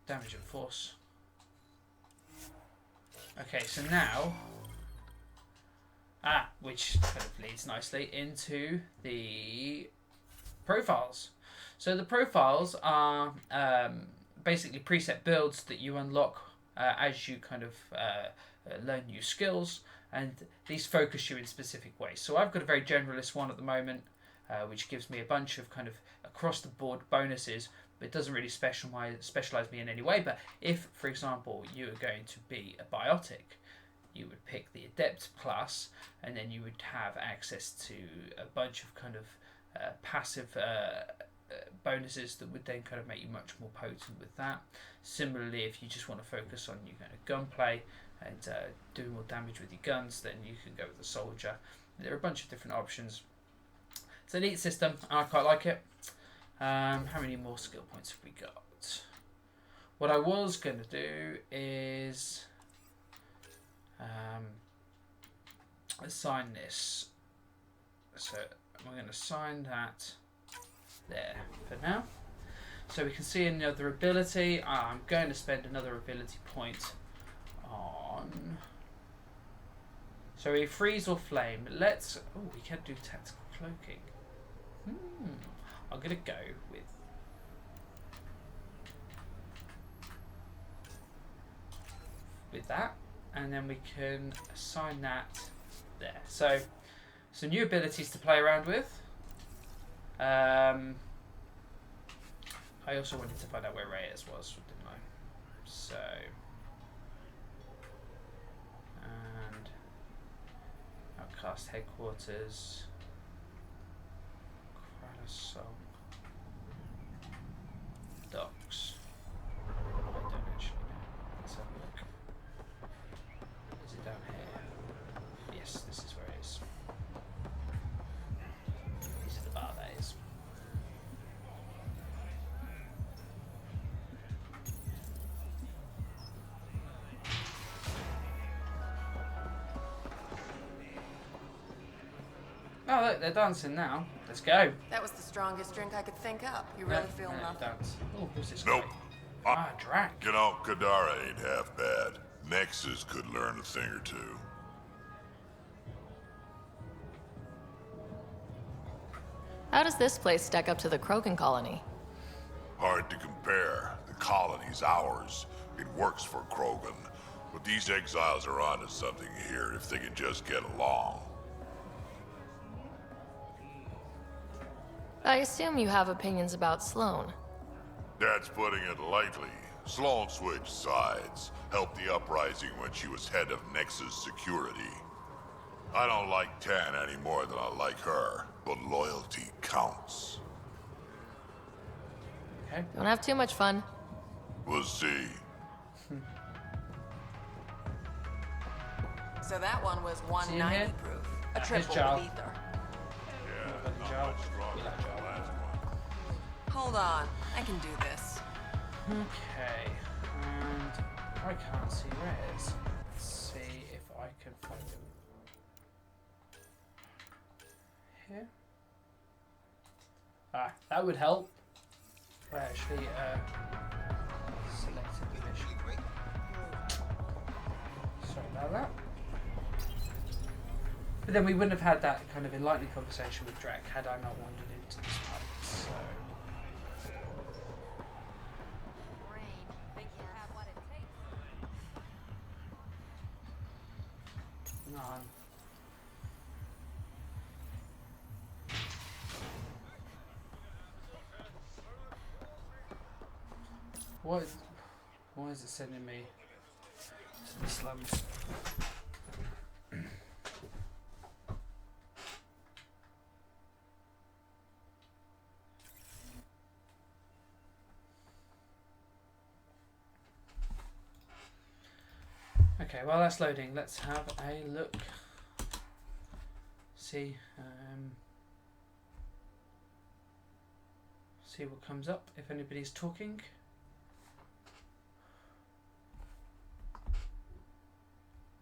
damage and force. Okay, so now, which kind of leads nicely into the profiles. So the profiles are basically preset builds that you unlock as you kind of learn new skills, and these focus you in specific ways. So I've got a very generalist one at the moment, which gives me a bunch of kind of across the board bonuses, but it doesn't really specialize me in any way. But if, for example, you are going to be a biotic, you would pick the adept class, and then you would have access to a bunch of kind of passive bonuses that would then kind of make you much more potent with that. Similarly, if you just want to focus on your kind of gunplay and doing more damage with your guns, then you can go with the soldier. There are a bunch of different options. It's a neat system, and I quite like it. How many more skill points have we got? What I was going to do is assign this. So I'm going to assign that there for now. So we can see another ability. I'm going to spend another ability point on. So we freeze or flame. Let's. Oh, we can do tactical cloaking. I'm going to go with that, and then we can assign that there. So some new abilities to play around with. I also wanted to find out where Reyes was, didn't I? So, and Outcast Headquarters, Kralosol, Docks. I don't actually know. Let's have a look. Is it down here? Yes, this is where it is. This is the bar that is. Oh, look, they're dancing now. Let's go. That was the strongest drink I could think up. You really feel nothing? Dance. Oh, who's this Nope. guy? Drac. You know, Kadara ain't half bad. Nexus could learn a thing or two. How does this place stack up to the Krogan colony? Hard to compare. The colony's ours. It works for Krogan. But these exiles are onto something here if they can just get along. I assume you have opinions about Sloane. That's putting it lightly. Sloane switched sides, helped the uprising when she was head of Nexus security. I don't like Tan any more than I like her, but loyalty counts. Okay. Don't have too much fun. We'll see. So that one was 190 proof. A triple Jarl. with ether. Yeah, not much stronger than the last one. Hold on, I can do this. Okay, and I can't see where it is. Let's see if I can find him. Here? That would help. I actually selected the mission. Sorry about that. But then we wouldn't have had that kind of enlightening conversation with Drac had I not wandered into this place. So. None. Why is it sending me to the slums? Okay, while that's loading, let's have a look. See what comes up, if anybody's talking.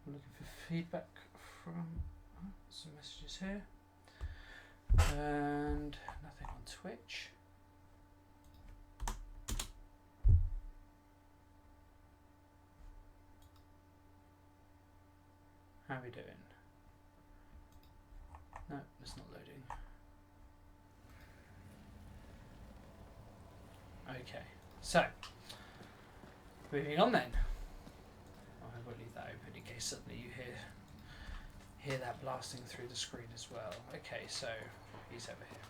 I'm looking for feedback from some messages here. And nothing on Twitch. How are we doing? No, it's not loading. Okay, so moving on then. I will leave that open in case suddenly you hear that blasting through the screen as well. Okay, so he's over here.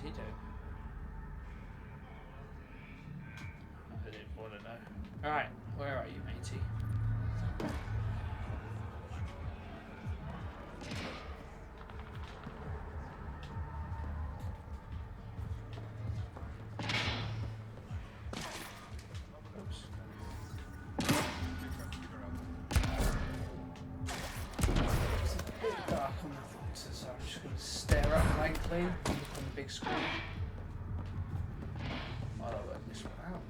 He do? I didn't want to know. Alright, where are you, matey? Oops. It's a bit dark on the monitor, so I'm just going to stare up blankly and look on the big screen while I work this one out.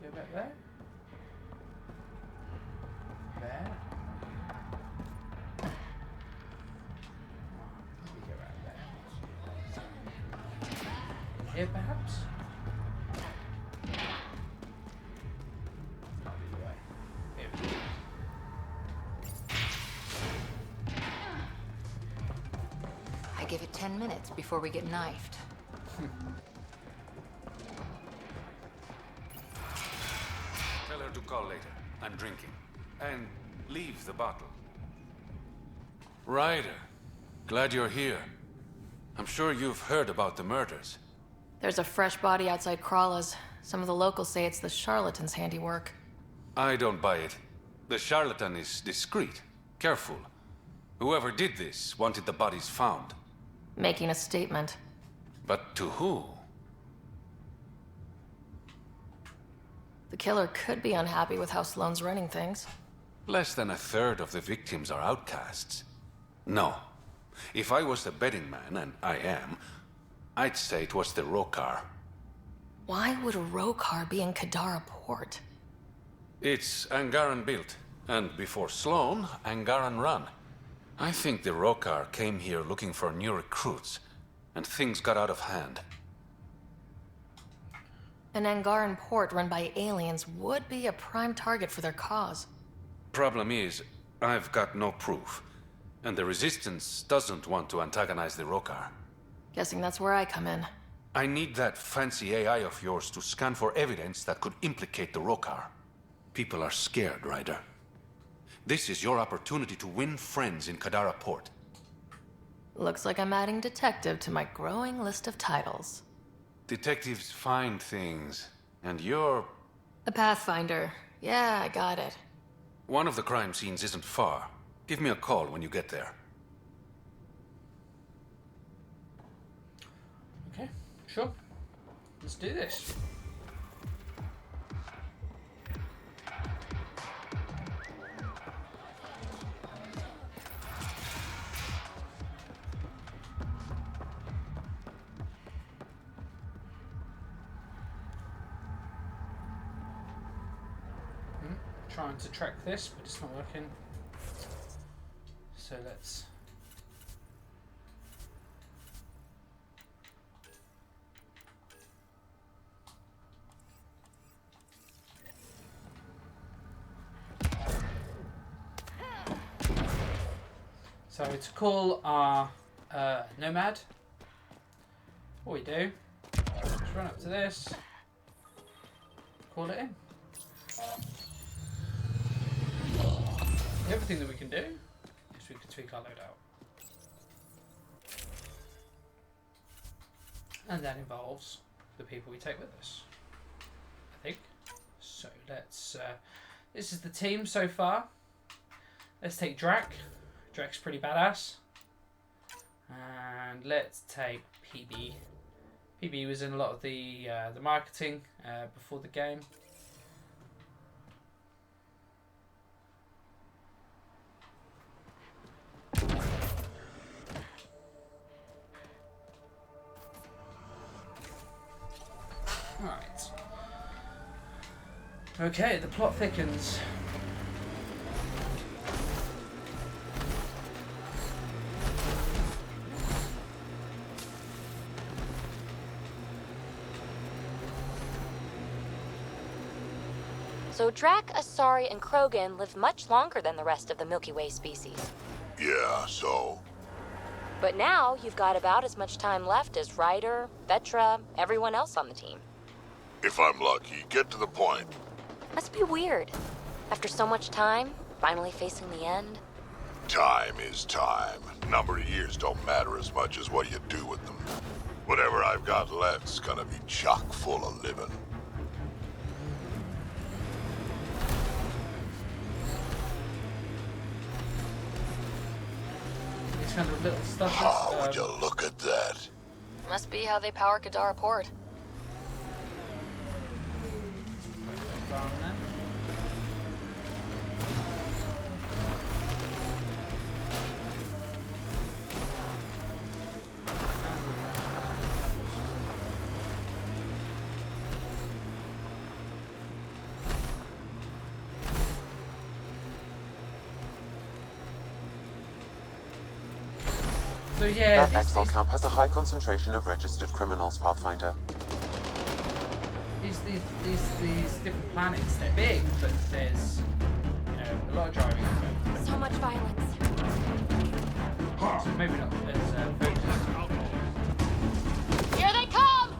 Go back there. There. Maybe go around there. Here perhaps? Might be the way. Here we go. I give it 10 minutes before we get knifed. Tell her to call later. I'm drinking. And leave the bottle. Ryder, glad you're here. I'm sure you've heard about the murders. There's a fresh body outside Krala's. Some of the locals say it's the charlatan's handiwork. I don't buy it. The charlatan is discreet, careful. Whoever did this wanted the bodies found. Making a statement. But to who? The killer could be unhappy with how Sloane's running things. Less than a third of the victims are outcasts. No. If I was the betting man, and I am, I'd say it was the Rokar. Why would a Rokar be in Kadara Port? It's Angaran built, and before Sloane, Angaran run. I think the Rokar came here looking for new recruits, and things got out of hand. An Angaran port run by aliens would be a prime target for their cause. Problem is, I've got no proof, and the Resistance doesn't want to antagonize the Rokar. Guessing that's where I come in. I need that fancy AI of yours to scan for evidence that could implicate the Rokar. People are scared, Ryder. This is your opportunity to win friends in Kadara Port. Looks like I'm adding detective to my growing list of titles. Detectives find things, and you're... A Pathfinder. Yeah, I got it. One of the crime scenes isn't far. Give me a call when you get there. Okay, sure. Let's do this. Trying to track this, but it's not working. So let's... So to call our Nomad, what we do, just run up to this, call it in. The other thing that we can do is we can tweak our loadout. And that involves the people we take with us, I think. So let's, this is the team so far. Let's take Drac. Drac's pretty badass. And let's take PB. PB was in a lot of the marketing before the game. Alright. Okay, the plot thickens. So Drac, Asari, and Krogan live much longer than the rest of the Milky Way species. Yeah, so? But now you've got about as much time left as Ryder, Vetra, everyone else on the team. If I'm lucky, get to the point. Must be weird. After so much time, finally facing the end. Time is time. Number of years don't matter as much as what you do with them. Whatever I've got left's gonna be chock full of living. These kind of little stuff. Oh, would you look at that? Must be how they power Kadara Port. So yeah, that exile camp has a high concentration of registered criminals, Pathfinder. These different planets, they're big, but there's, you know, a lot of driving. So much violence. So maybe not as focused. Here they come!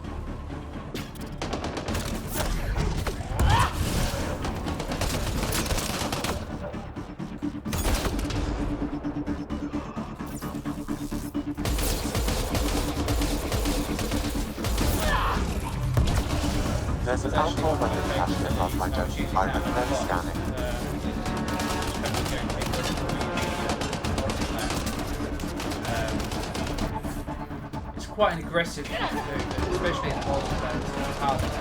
There's an outlaw weapon cache in Pathfinder. I recommend scanning. It's quite an aggressive thing to do, especially in the multiplayer. It's hard to do.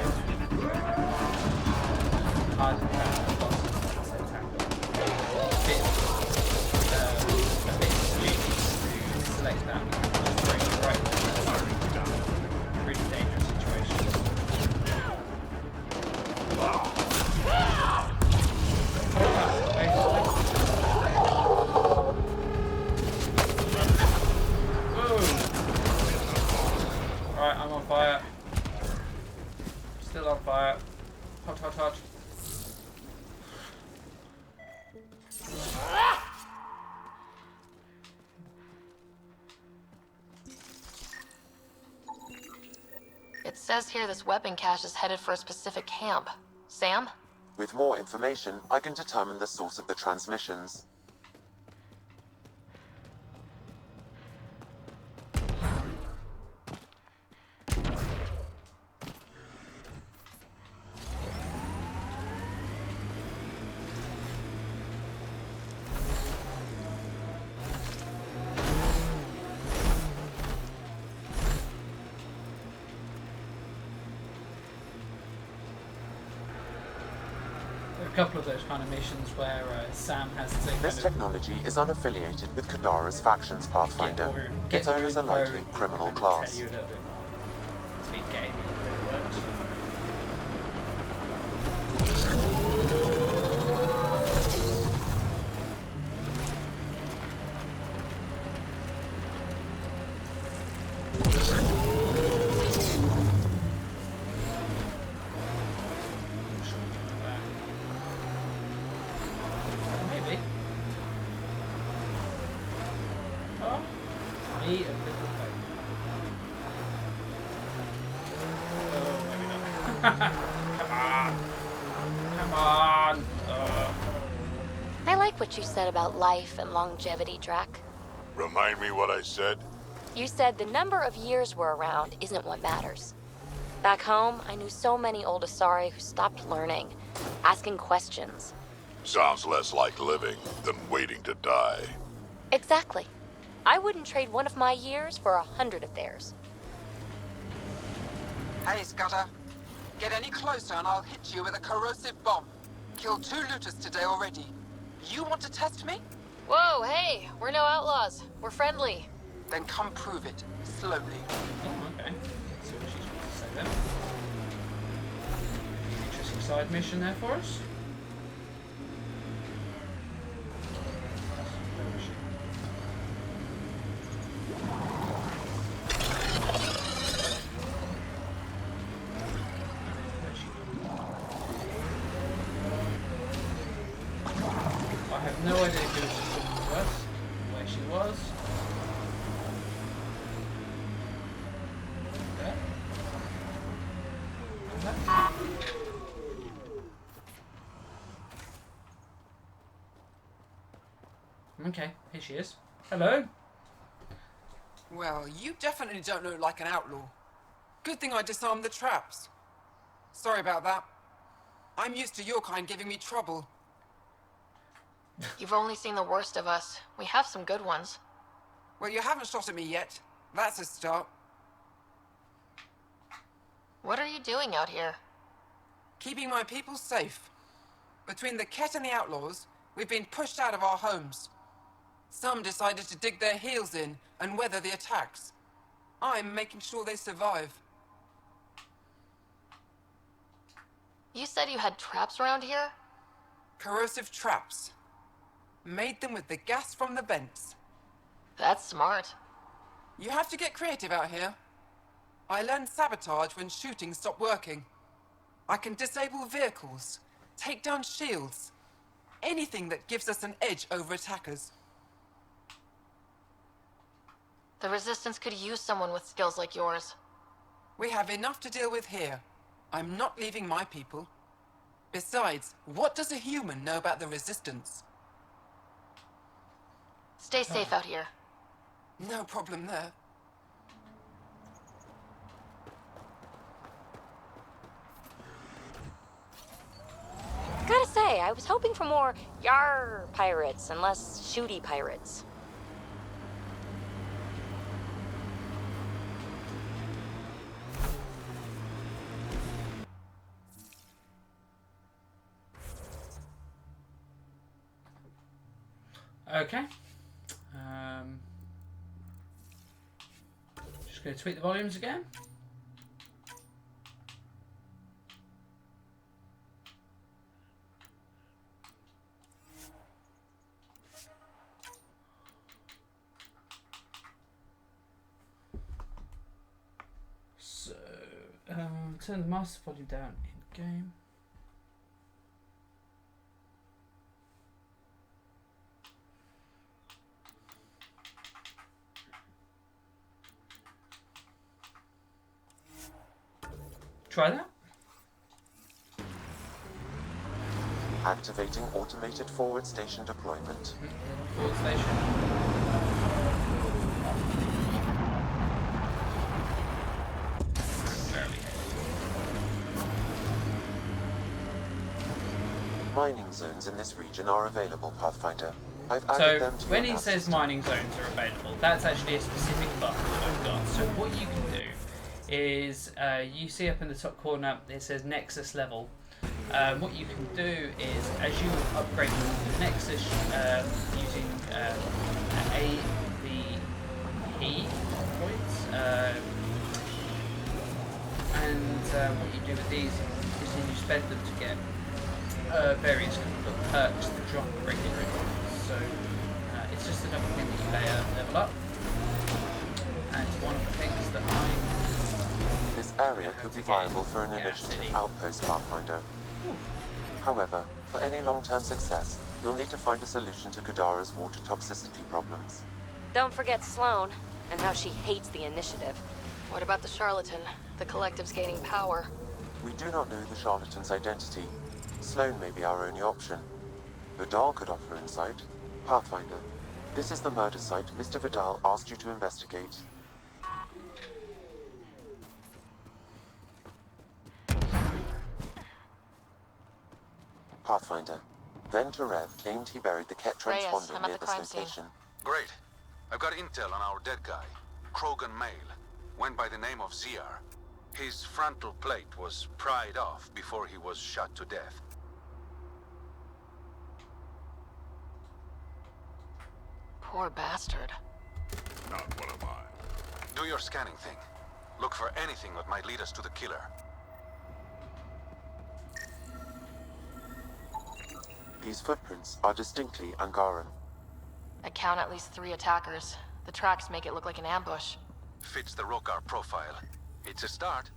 Hard to a bit sweet to select that. Just bring it right there. Really dangerous situation. Alright, I'm on fire. Still on fire. Hot, hot, hot. It says here this weapon cache is headed for a specific camp. Sam? With more information, I can determine the source of the transmissions. A couple of those kind of missions where Sam has to kind This of technology is unaffiliated with Kadara's factions, Pathfinder. Its owners are likely criminal class. tell you a little bit more. Speed game, it works. Maybe. Oh, me a little bit. Oh, maybe not. Come on. Come on. I like what you said about life and longevity, Drac. Remind me what I said? You said the number of years we're around isn't what matters. Back home, I knew so many old Asari who stopped learning, asking questions. Sounds less like living than waiting to die. Exactly. I wouldn't trade one of my years for 100 of theirs. Hey, Scudder. Get any closer and I'll hit you with a corrosive bomb. Killed 2 looters today already. You want to test me? Whoa, hey, we're no outlaws. We're friendly. Then come prove it, slowly. Oh, okay. Let's see what she's got to say then. Interesting side mission there for us. Where is she? Where's she gone? I have no idea who she was, where she was. Okay, here she is. Hello. Well, you definitely don't look like an outlaw. Good thing I disarmed the traps. Sorry about that. I'm used to your kind giving me trouble. You've only seen the worst of us. We have some good ones. Well, you haven't shot at me yet. That's a start. What are you doing out here? Keeping my people safe. Between the Ket and the outlaws, we've been pushed out of our homes. Some decided to dig their heels in and weather the attacks. I'm making sure they survive. You said you had traps around here? Corrosive traps. Made them with the gas from the vents. That's smart. You have to get creative out here. I learned sabotage when shooting stopped working. I can disable vehicles, take down shields, anything that gives us an edge over attackers. The Resistance could use someone with skills like yours. We have enough to deal with here. I'm not leaving my people. Besides, what does a human know about the Resistance? Stay safe out here. No problem there. Gotta say, I was hoping for more yar pirates and less shooty pirates. Okay. Just going to tweak the volumes again. So, turn the master volume down in game. Try that. Activating automated forward station deployment. Forward station. Mining zones in this region are available, Pathfinder. I've added them to when your he says mining zones are available, that's actually a specific button that I've got. So what you can do is, you see up in the top corner, it says Nexus level. What you can do is, as you upgrade the Nexus using AVP points, and what you do with these is then you spend them to get various kind of perks that drop regularly. So it's just another thing that you level up, and it's one of the things that This area could be viable for an initiative outpost, Pathfinder. However, for any long-term success, you'll need to find a solution to Kadara's water toxicity problems. Don't forget Sloane, and how she hates the initiative. What about the charlatan? The collective's gaining power. We do not know the charlatan's identity. Sloane may be our only option. Vidal could offer insight. Pathfinder, this is the murder site Mr. Vidal asked you to investigate. Pathfinder, Venturev claimed he buried the Ket transponder near this location. Great. I've got intel on our dead guy, Krogan Male. Went by the name of Ziar. His frontal plate was pried off before he was shot to death. Poor bastard. Not one of mine. Do your scanning thing. Look for anything that might lead us to the killer. These footprints are distinctly Angaran. I count at least 3 attackers. The tracks make it look like an ambush. Fits the Rokar profile. It's a start.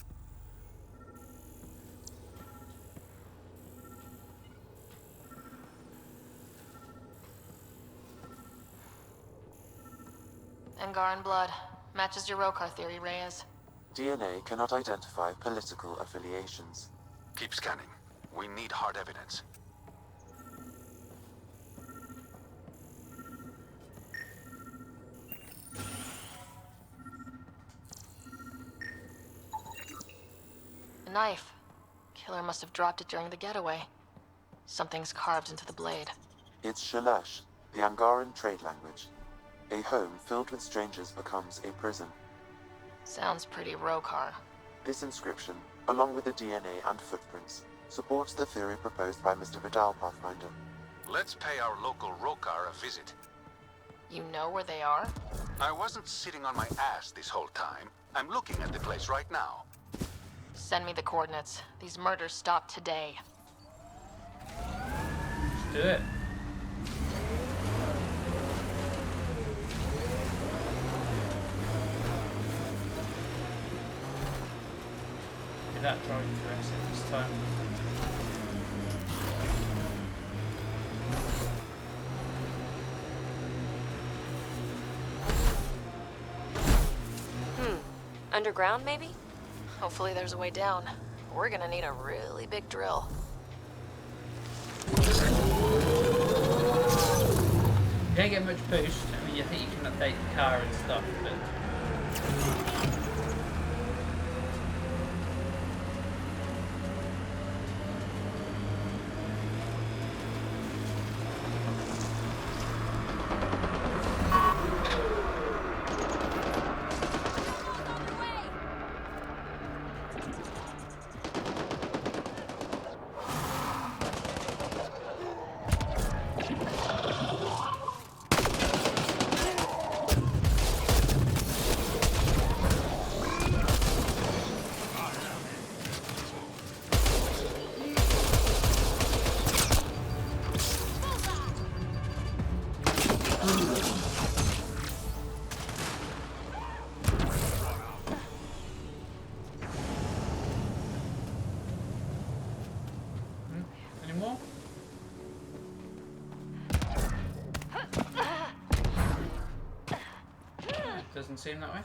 Angaran blood. Matches your Rokar theory, Reyes. DNA cannot identify political affiliations. Keep scanning. We need hard evidence. A knife. Killer must have dropped it during the getaway. Something's carved into the blade. It's Shalash, the Angaran trade language. A home filled with strangers becomes a prison. Sounds pretty Rokar. This inscription, along with the DNA and footprints, supports the theory proposed by Mr. Vidal, Pathfinder. Let's pay our local Rokar a visit. You know where they are? I wasn't sitting on my ass this whole time. I'm looking at the place right now. Send me the coordinates. These murders stop today. Let's do it. Without driving through exit this time. Underground, maybe? Hopefully there's a way down. We're gonna need a really big drill. You don't get much boost. I mean, I think you can update the car and stuff, but... seem that way.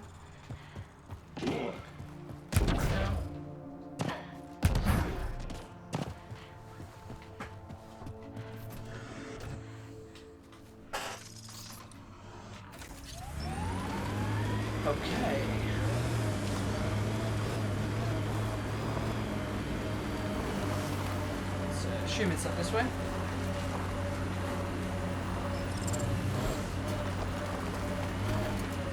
Okay. So, assume it's up this way.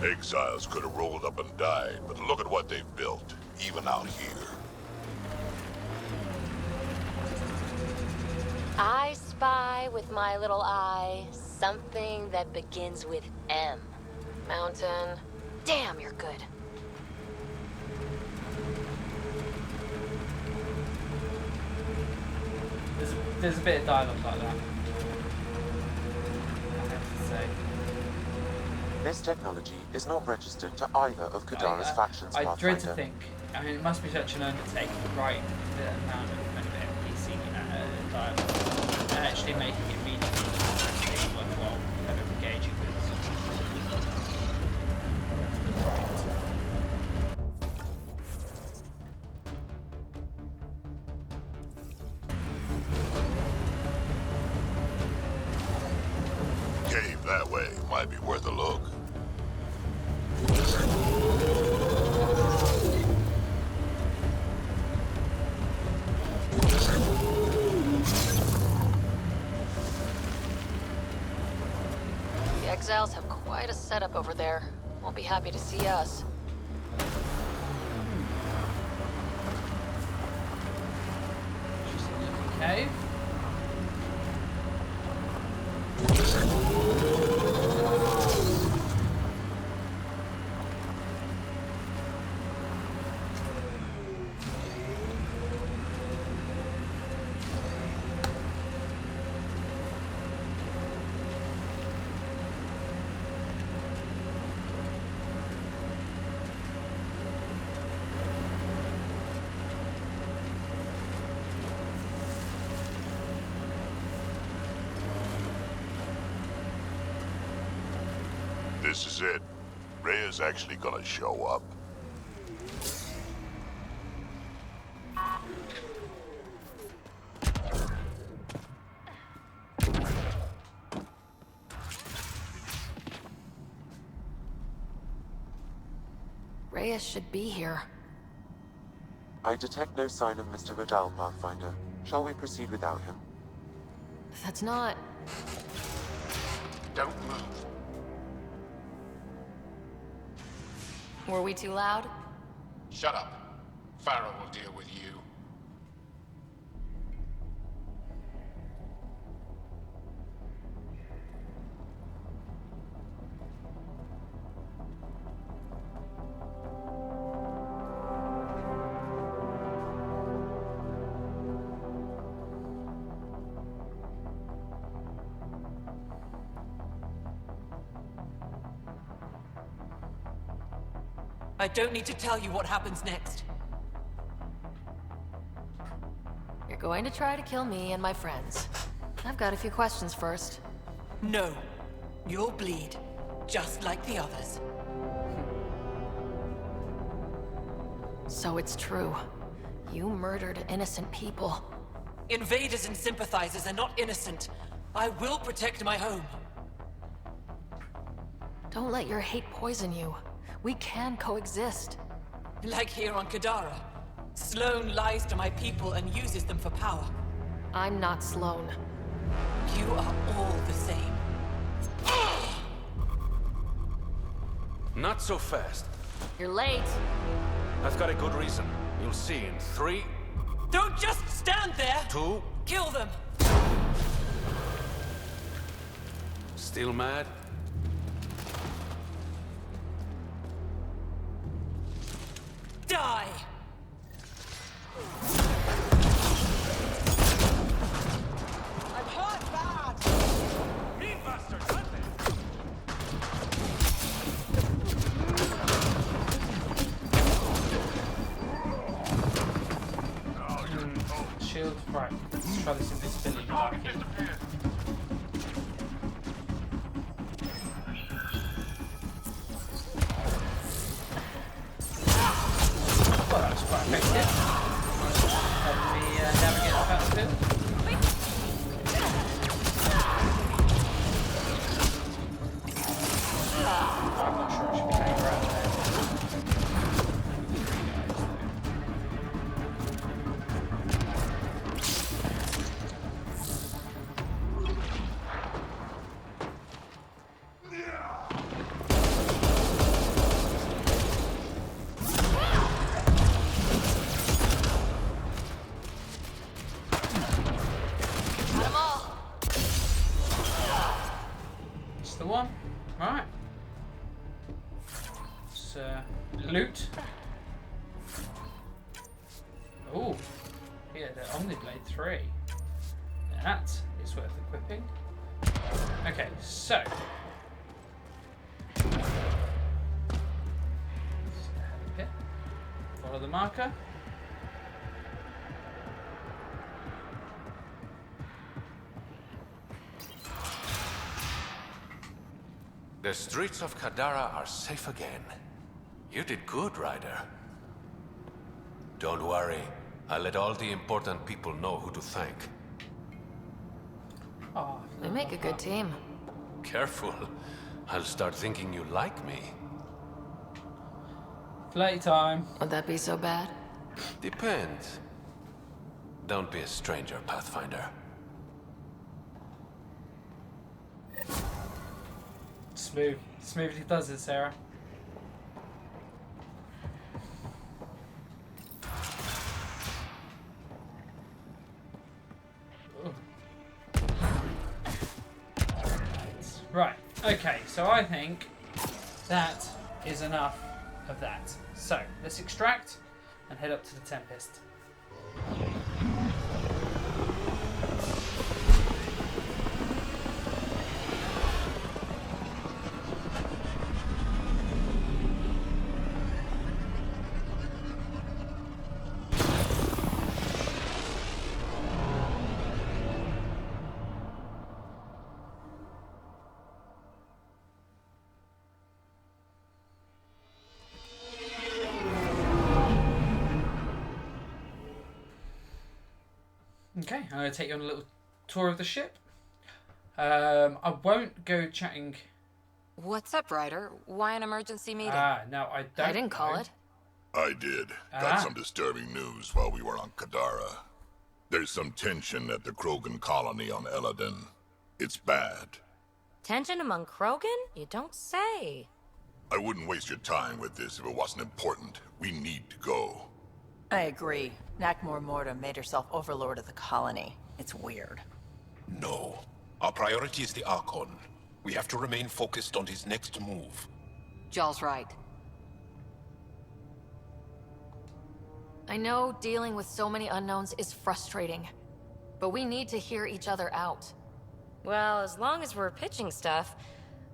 Exiles could have rolled up and died, but look at what they've built, even out here. I spy with my little eye something that begins with M. Mountain. Damn, you're good. There's a bit of dialogue like that, I have to say. This technology is not registered to either of Kadara's factions, I dread to Pathfinder. think. I mean, it must be such an undertaking to write the amount of kind of NPC dialogue and actually making it meaningful and actually worthwhile kind of engaging with. Cave that way might be worth a look. The exiles have quite a setup over there. Won't be happy to see us. Cave. This is it. Rhea's actually gonna show up. Reyes should be here. I detect no sign of Mr. Vidal, Pathfinder. Shall we proceed without him? That's not... Don't move. Were we too loud? Shut up. Farrell will deal with you. I don't need to tell you what happens next. You're going to try to kill me and my friends. I've got a few questions first. No. You'll bleed, just like the others. So it's true. You murdered innocent people. Invaders and sympathizers are not innocent. I will protect my home. Don't let your hate poison you. We can coexist. Like here on Kadara. Sloane lies to my people and uses them for power. I'm not Sloane. You are all the same. Not so fast. You're late. I've got a good reason. You'll see in 3... Don't just stand there! 2... Kill them! Still mad? Die! I'm hurt bad! Me bastards, aren't they? Shield. Right. Let's try this invisibility back in. field. I'm not sure I should be taking her out there. It's the one. Right. It's loot. Oh, yeah, the Omniblade 3. That is worth equipping. Okay, so. Follow the marker. The streets of Kadara are safe again. You did good, Ryder. Don't worry. I'll let all the important people know who to thank. Oh, We make a good team. Careful. I'll start thinking you like me. Playtime. Would that be so bad? Depends. Don't be a stranger, Pathfinder. Smooth. Smoothly does it, Sarah. Right. Okay, so I think that is enough of that. So, let's extract and head up to the Tempest. Okay, I'm going to take you on a little tour of the ship. I won't go chatting. What's up, Ryder? Why an emergency meeting? No, I don't. I didn't call it. I did. Got some disturbing news while we were on Kadara. There's some tension at the Krogan colony on Eladin. It's bad. Tension among Krogan? You don't say. I wouldn't waste your time with this if it wasn't important. We need to go. I agree. Nakmor Morta made herself overlord of the colony. It's weird. No. Our priority is the Archon. We have to remain focused on his next move. Jall's right. I know dealing with so many unknowns is frustrating, but we need to hear each other out. Well, as long as we're pitching stuff,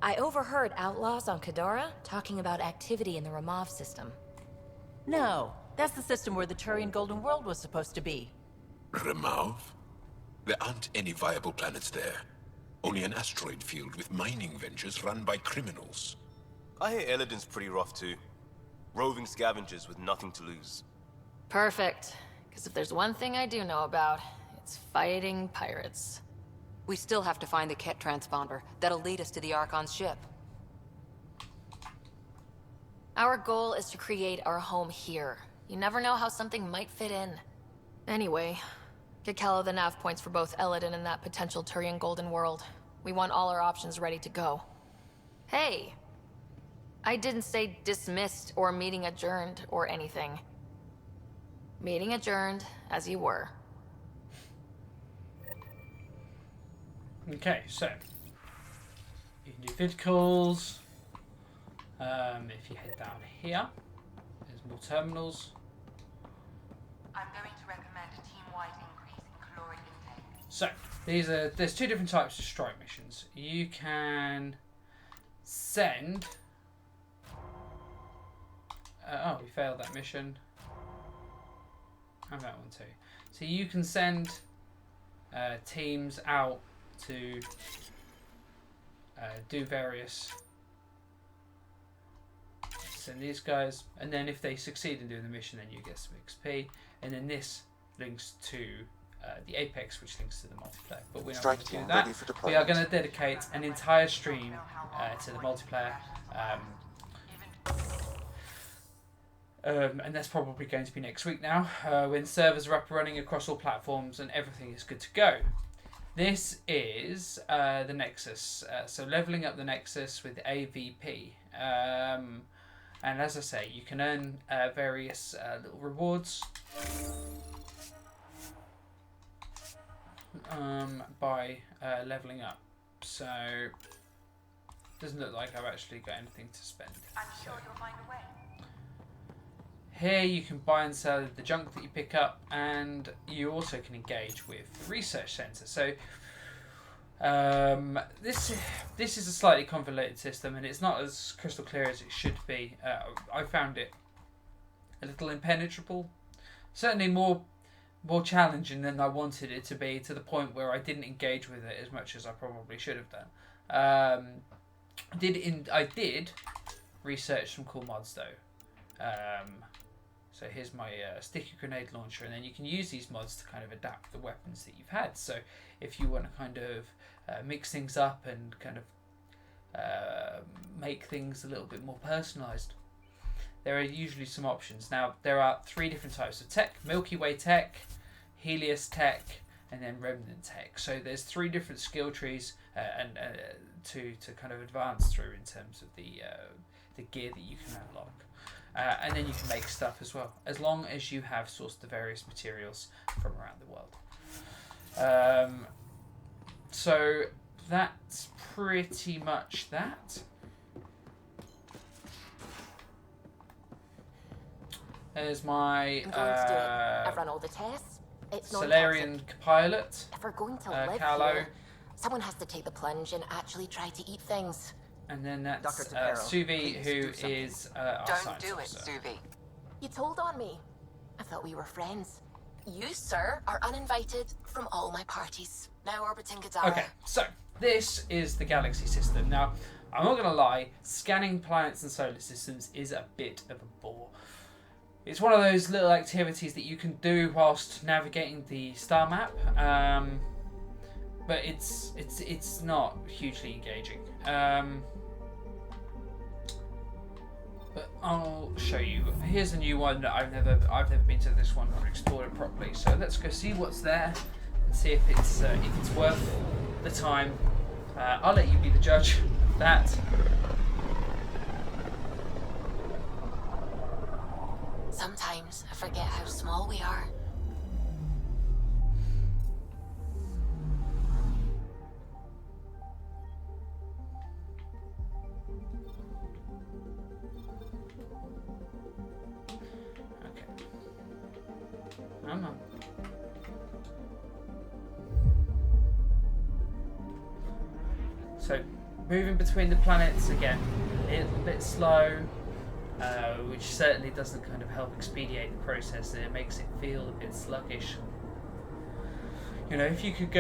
I overheard outlaws on Kadara talking about activity in the Ramov system. No, that's the system where the Turian Golden World was supposed to be. Remav? There aren't any viable planets there. Only an asteroid field with mining ventures run by criminals. I hear Eladin's pretty rough too. Roving scavengers with nothing to lose. Perfect. Because if there's one thing I do know about, it's fighting pirates. We still have to find the Ket transponder. That'll lead us to the Archon's ship. Our goal is to create our home here. You never know how something might fit in. Anyway, get Kello the nav points for both Eladin and that potential Turian Golden World. We want all our options ready to go. Hey! I didn't say dismissed or meeting adjourned or anything. Meeting adjourned, as you were. Okay, so you can do vid calls. If you head down here, there's more terminals. I'm going to recommend a team-wide increase in caloric intake. So there's two different types of strike missions. You can send. Oh, we failed that mission. And that one too. So you can send teams out to do various. Send these guys, and then if they succeed in doing the mission, then you get some XP, and then this links to the Apex, which links to the multiplayer. But we're not Strike going to do team that. ready for We deployment. are going to dedicate an entire stream to the multiplayer. And that's probably going to be next week now, when servers are up and running across all platforms and everything is good to go. This is the Nexus, so leveling up the Nexus with AVP. And as I say, you can earn various little rewards by leveling up. So, doesn't look like I've actually got anything to spend. I'm sure you'll find a way. Here you can buy and sell the junk that you pick up, and you also can engage with the research centre. So this is a slightly convoluted system, and it's not as crystal clear as it should be. I found it a little impenetrable, certainly more challenging than I wanted it to be, to the point where I didn't engage with it as much as I probably should have done. I did research some cool mods though. So here's my sticky grenade launcher, and then you can use these mods to kind of adapt the weapons that you've had. So if you want to kind of mix things up and kind of make things a little bit more personalised, there are usually some options. Now, there are 3 different types of tech: Milky Way tech, Helios tech, and then Remnant tech. So there's 3 different skill trees and to kind of advance through in terms of the gear that you can unlock. And then you can make stuff as well, as long as you have sourced the various materials from around the world. So that's pretty much that. There's my I'm going to do it. I've run all the tests. It's Solarian pilot, If we're going to live Callow. here, someone has to take the plunge and actually try to eat things. And then that's Dr. Tapero, Suvi, who is our Don't science do it, officer. Suvi. You told on me. I thought we were friends. You, sir, are uninvited from all my parties. Now orbiting Gadara. Okay, so this is the galaxy system. Now, I'm not going to lie, scanning planets and solar systems is a bit of a bore. It's one of those little activities that you can do whilst navigating the star map, but it's not hugely engaging. But I'll show you. Here's a new one that I've never been to this one or explored it properly. So let's go see what's there and see if it's worth the time. I'll let you be the judge of that. Sometimes I forget how small we are. Come on. So, moving between the planets again, a little bit slow, which certainly doesn't kind of help expedite the process, and it makes it feel a bit sluggish. You know, if you could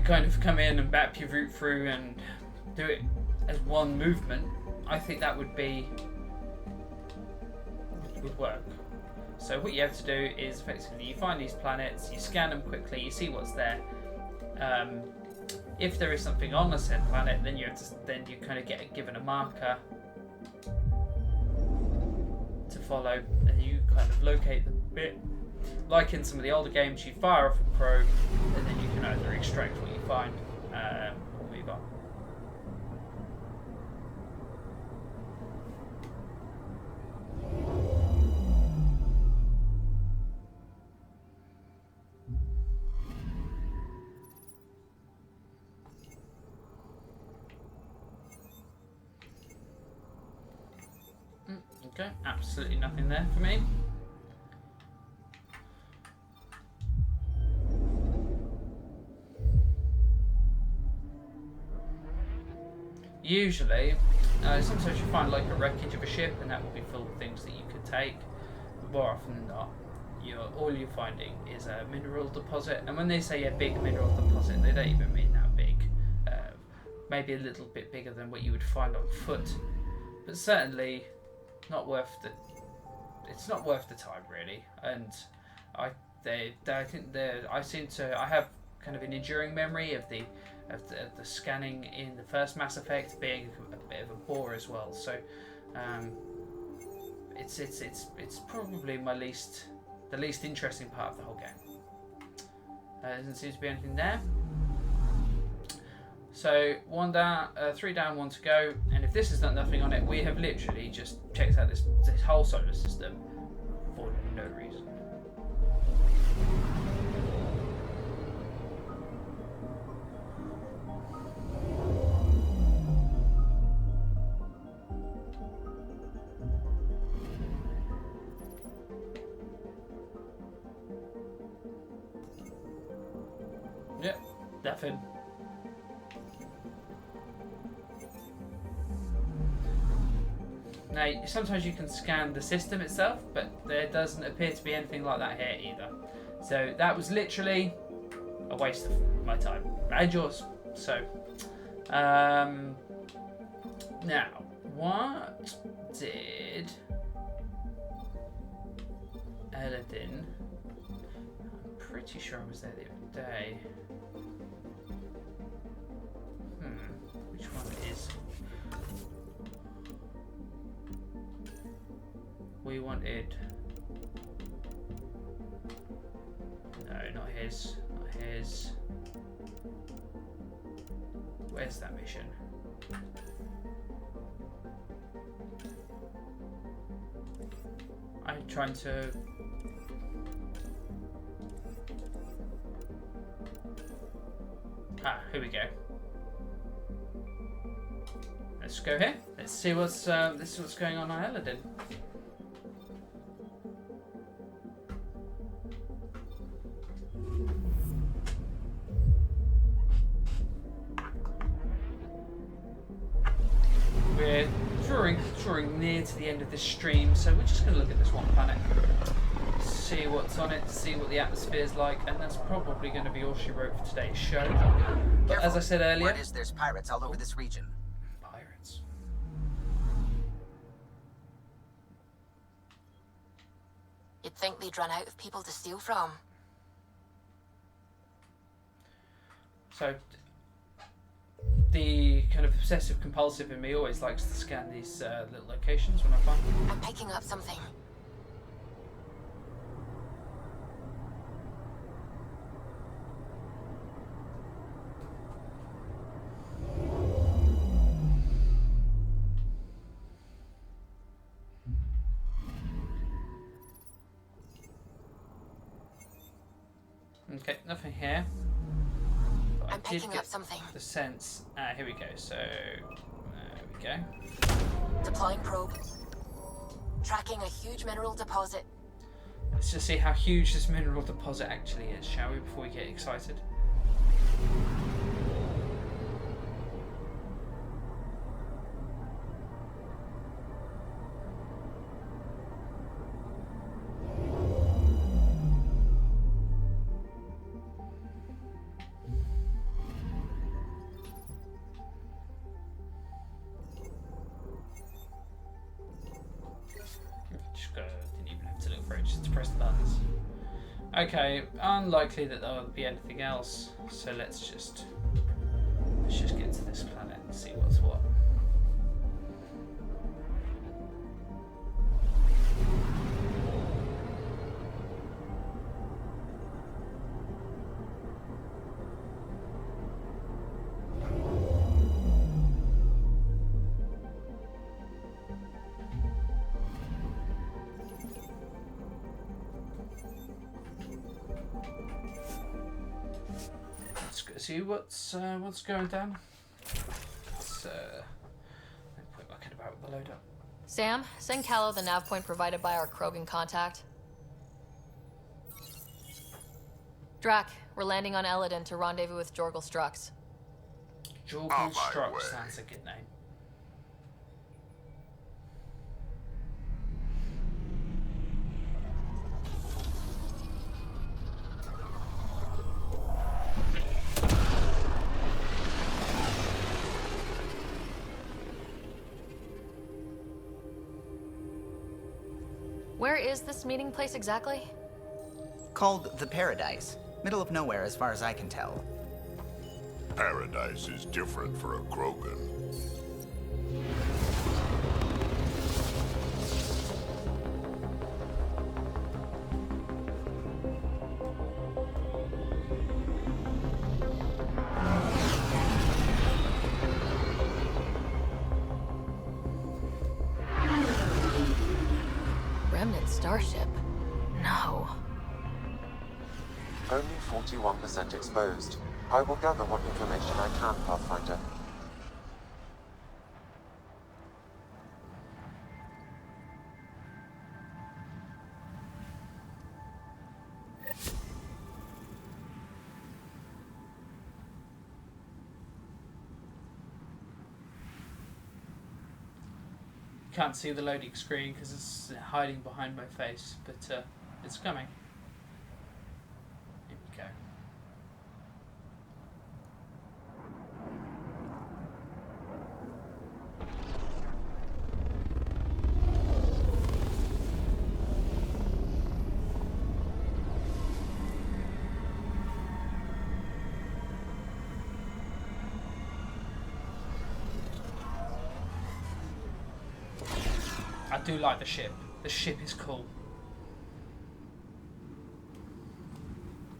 kind of come in and map your route through and do it as one movement, I think that would work. So what you have to do is effectively you find these planets, you scan them quickly, you see what's there. If there is something on a said planet, then you kind of get given a marker to follow, and you kind of locate the bit. Like in some of the older games, you fire off a probe, and then you can either extract what you find or move on. Okay, absolutely nothing there for me. Usually, sometimes you find like a wreckage of a ship, and that will be full of things that you could take. But more often than not, all you're finding is a mineral deposit. And when they say a big mineral deposit, they don't even mean that big. Maybe a little bit bigger than what you would find on foot, but certainly not worth it's not worth the time really. And I I think I have kind of an enduring memory of the scanning in the first Mass Effect being a bit of a bore as well. So it's probably the least interesting part of the whole game. There doesn't seem to be anything there. So 1 down, 3 down, 1 to go. And if this has got nothing on it, we have literally just checked out this whole solar system for no reason. Yep, nothing. Now, sometimes you can scan the system itself, but there doesn't appear to be anything like that here either. So that was literally a waste of my time and yours. So, now, what did Eladin? I'm pretty sure I was there the other day. Which one is? We wanted. No, not his. Not his. Where's that mission? I'm trying to. Here we go. Let's go here. Let's see what's this is what's going on Eladin. We're drawing near to the end of this stream, so we're just going to look at this one planet, see what's on it, see what the atmosphere's like, and that's probably going to be all she wrote for today's show. But as I said earlier, word is there's pirates all over this region. Pirates. You'd think they'd run out of people to steal from. So the kind of obsessive compulsive in me always likes to scan these little locations when I find them. I'm picking up something. Okay, nothing here. I'm picking up something. The sense. Here we go. So, there we go. Deploying probe. Tracking a huge mineral deposit. Let's just see how huge this mineral deposit actually is, shall we, before we get excited? Okay, unlikely that there will be anything else, so let's just get to this planet and see what's what. See what's going down. Let's quit mucking about with the load up. Sam, send Callow the nav point provided by our Krogan contact. Drac, we're landing on Eladin to rendezvous with Jorgal Strux. Jorgal Strux sounds a good name. Where is this meeting place exactly? Called the Paradise. Middle of nowhere as far as I can tell. Paradise is different for a Krogan. Remnant starship? No. Only 41% exposed. I will gather what information I can, Pathfinder. Can't see the loading screen because it's hiding behind my face, but it's coming. Here we go. I do like the ship. The ship is cool.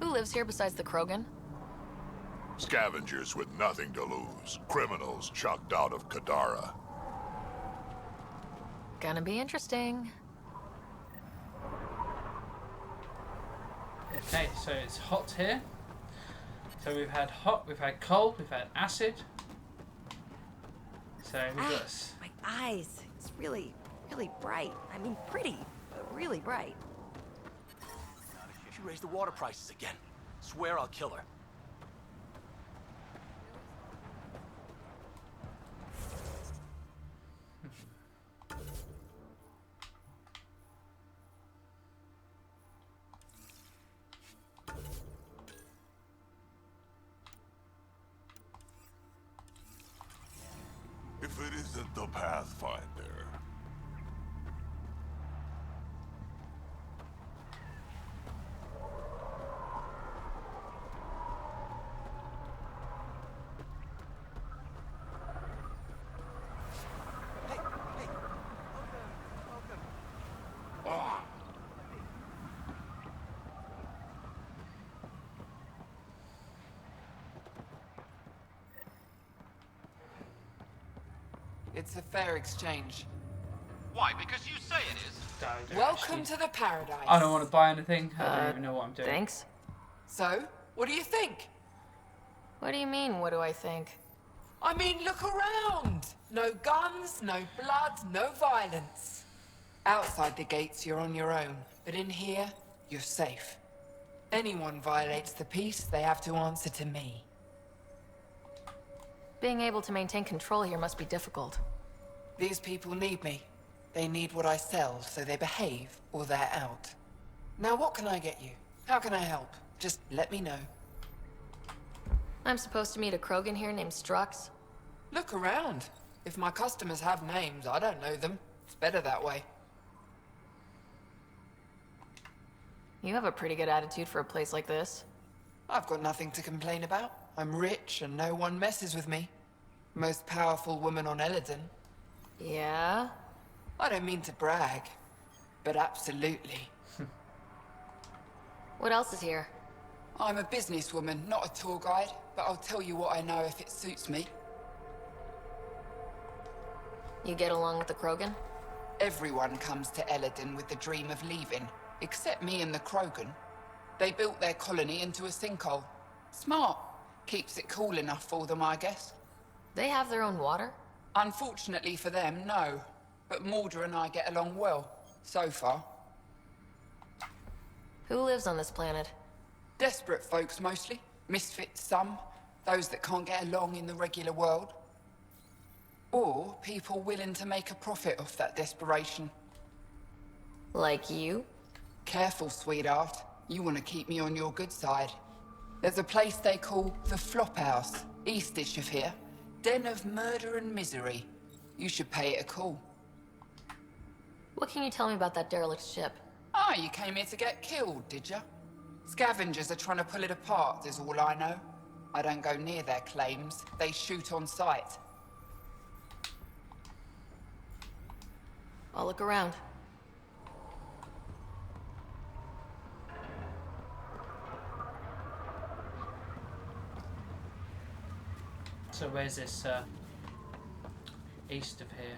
Who lives here besides the Krogan? Scavengers with nothing to lose. Criminals chucked out of Kadara. Gonna be interesting. Okay, so it's hot here. So we've had hot, we've had cold, we've had acid. So we've got... My eyes. It's really bright. I mean, pretty, but really bright. She raised the water prices again. Swear I'll kill her. If it isn't the Pathfinder. It's a fair exchange. Why? Because you say it is. Welcome to the Paradise. I don't want to buy anything. I don't even know what I'm doing. Thanks. So, what do you think? What do you mean, what do I think? I mean, look around. No guns, no blood, no violence. Outside the gates, you're on your own. But in here, you're safe. Anyone violates the peace, they have to answer to me. Being able to maintain control here must be difficult. These people need me. They need what I sell, so they behave, or they're out. Now what can I get you? How can I help? Just let me know. I'm supposed to meet a Krogan here named Strux. Look around. If my customers have names, I don't know them. It's better that way. You have a pretty good attitude for a place like this. I've got nothing to complain about. I'm rich and no one messes with me. Most powerful woman on Eladin. Yeah? I don't mean to brag, but absolutely. What else is here? I'm a businesswoman, not a tour guide, but I'll tell you what I know if it suits me. You get along with the Krogan? Everyone comes to Eladin with the dream of leaving, except me and the Krogan. They built their colony into a sinkhole. Smart. Keeps it cool enough for them, I guess. They have their own water? Unfortunately for them, no. But Mordor and I get along well, so far. Who lives on this planet? Desperate folks, mostly. Misfits, some. Those that can't get along in the regular world. Or people willing to make a profit off that desperation. Like you? Careful, sweetheart. You want to keep me on your good side. There's a place they call the Flop House, eastish of here. Den of murder and misery. You should pay it a call. What can you tell me about that derelict ship? Ah, you came here to get killed, did ya? Scavengers are trying to pull it apart, is all I know. I don't go near their claims. They shoot on sight. I'll look around. So where's this, east of here?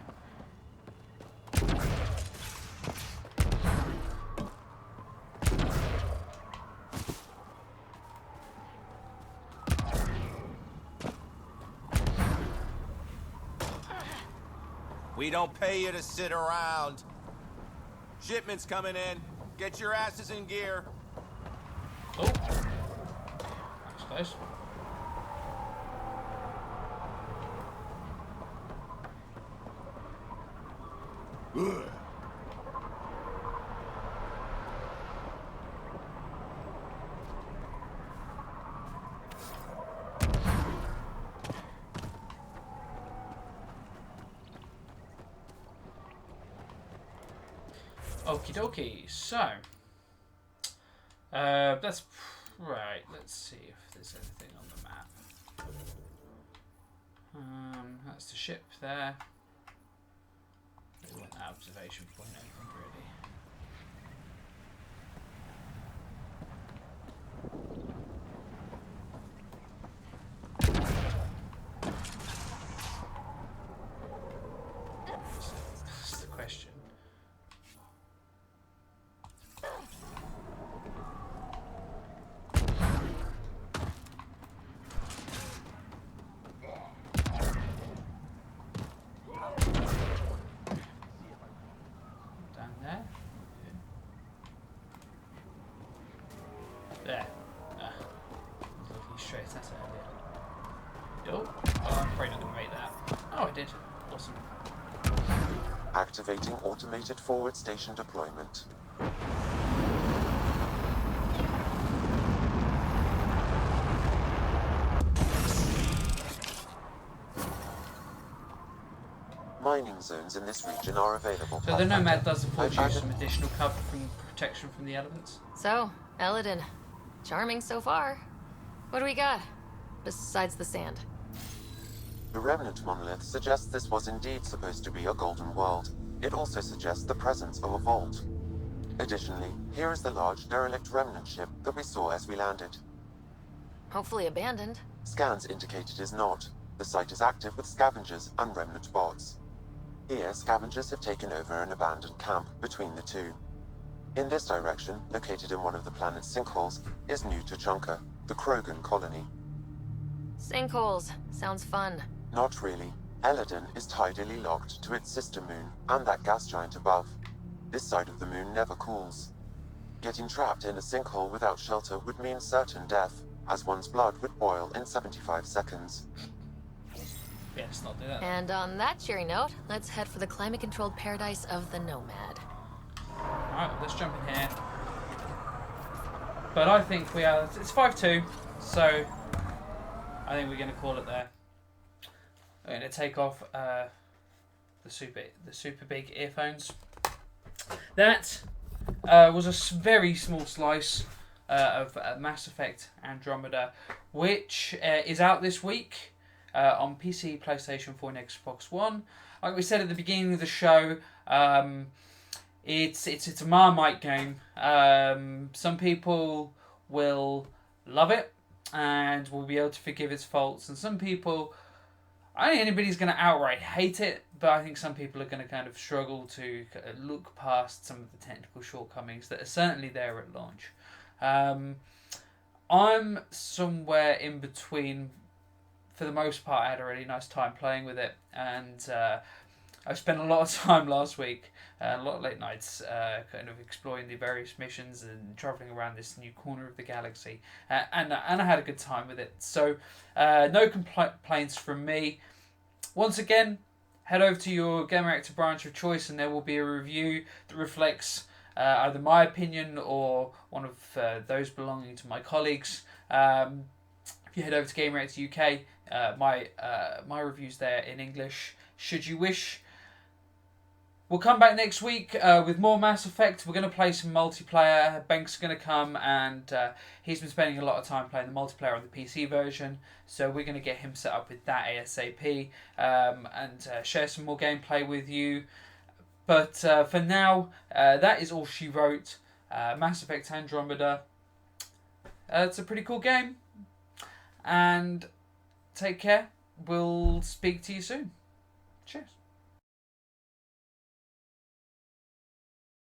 We don't pay you to sit around. Shipment's coming in. Get your asses in gear. Oh. That's close. Ugh. Okie dokie, so that's right. Let's see if there's anything on the map. That's the ship there. We want that observation point open, really. That's the question. There. Looking straight at it earlier. Oh, I'm afraid I'm going to make that. Oh, I did. Awesome. Activating automated forward station deployment. Mining zones in this region are available. So the Nomad does afford you some additional cover from protection from the elements. So, Eladin. Charming so far. What do we got? Besides the sand. The remnant monolith suggests this was indeed supposed to be a golden world. It also suggests the presence of a vault. Additionally, here is the large derelict remnant ship that we saw as we landed. Hopefully abandoned. Scans indicate it is not. The site is active with scavengers and remnant bots. Here, scavengers have taken over an abandoned camp between the two. In this direction, located in one of the planet's sinkholes, is New Tuchanka, the Krogan colony. Sinkholes. Sounds fun. Not really. Eladin is tidally locked to its sister moon and that gas giant above. This side of the moon never cools. Getting trapped in a sinkhole without shelter would mean certain death, as one's blood would boil in 75 seconds. Yeah, let's not do that. And on that cheery note, let's head for the climate-controlled paradise of the Nomad. Alright, let's jump in here. But I think we are... It's 5-2, so I think we're going to call it there. We're going to take off the super big earphones. That was a very small slice of Mass Effect Andromeda, which is out this week on PC, PlayStation 4 and Xbox One. Like we said at the beginning of the show, it's a Marmite game. Some people will love it and will be able to forgive its faults, and some people... I don't think anybody's going to outright hate it, but I think some people are going to kind of struggle to look past some of the technical shortcomings that are certainly there at launch. I'm somewhere in between. For the most part, I had a really nice time playing with it, and I spent a lot of time last week, a lot of late nights, kind of exploring the various missions and travelling around this new corner of the galaxy, and I had a good time with it. So, no complaints from me. Once again, head over to your Game Reactor branch of choice, and there will be a review that reflects either my opinion or one of those belonging to my colleagues. If you head over to Game Reactor UK, my review's there in English, should you wish. We'll come back next week with more Mass Effect. We're going to play some multiplayer. Benk's going to come, and he's been spending a lot of time playing the multiplayer on the PC version, so we're going to get him set up with that ASAP, and share some more gameplay with you. But for now, that is all she wrote. Mass Effect Andromeda. It's a pretty cool game. And take care. We'll speak to you soon. Cheers.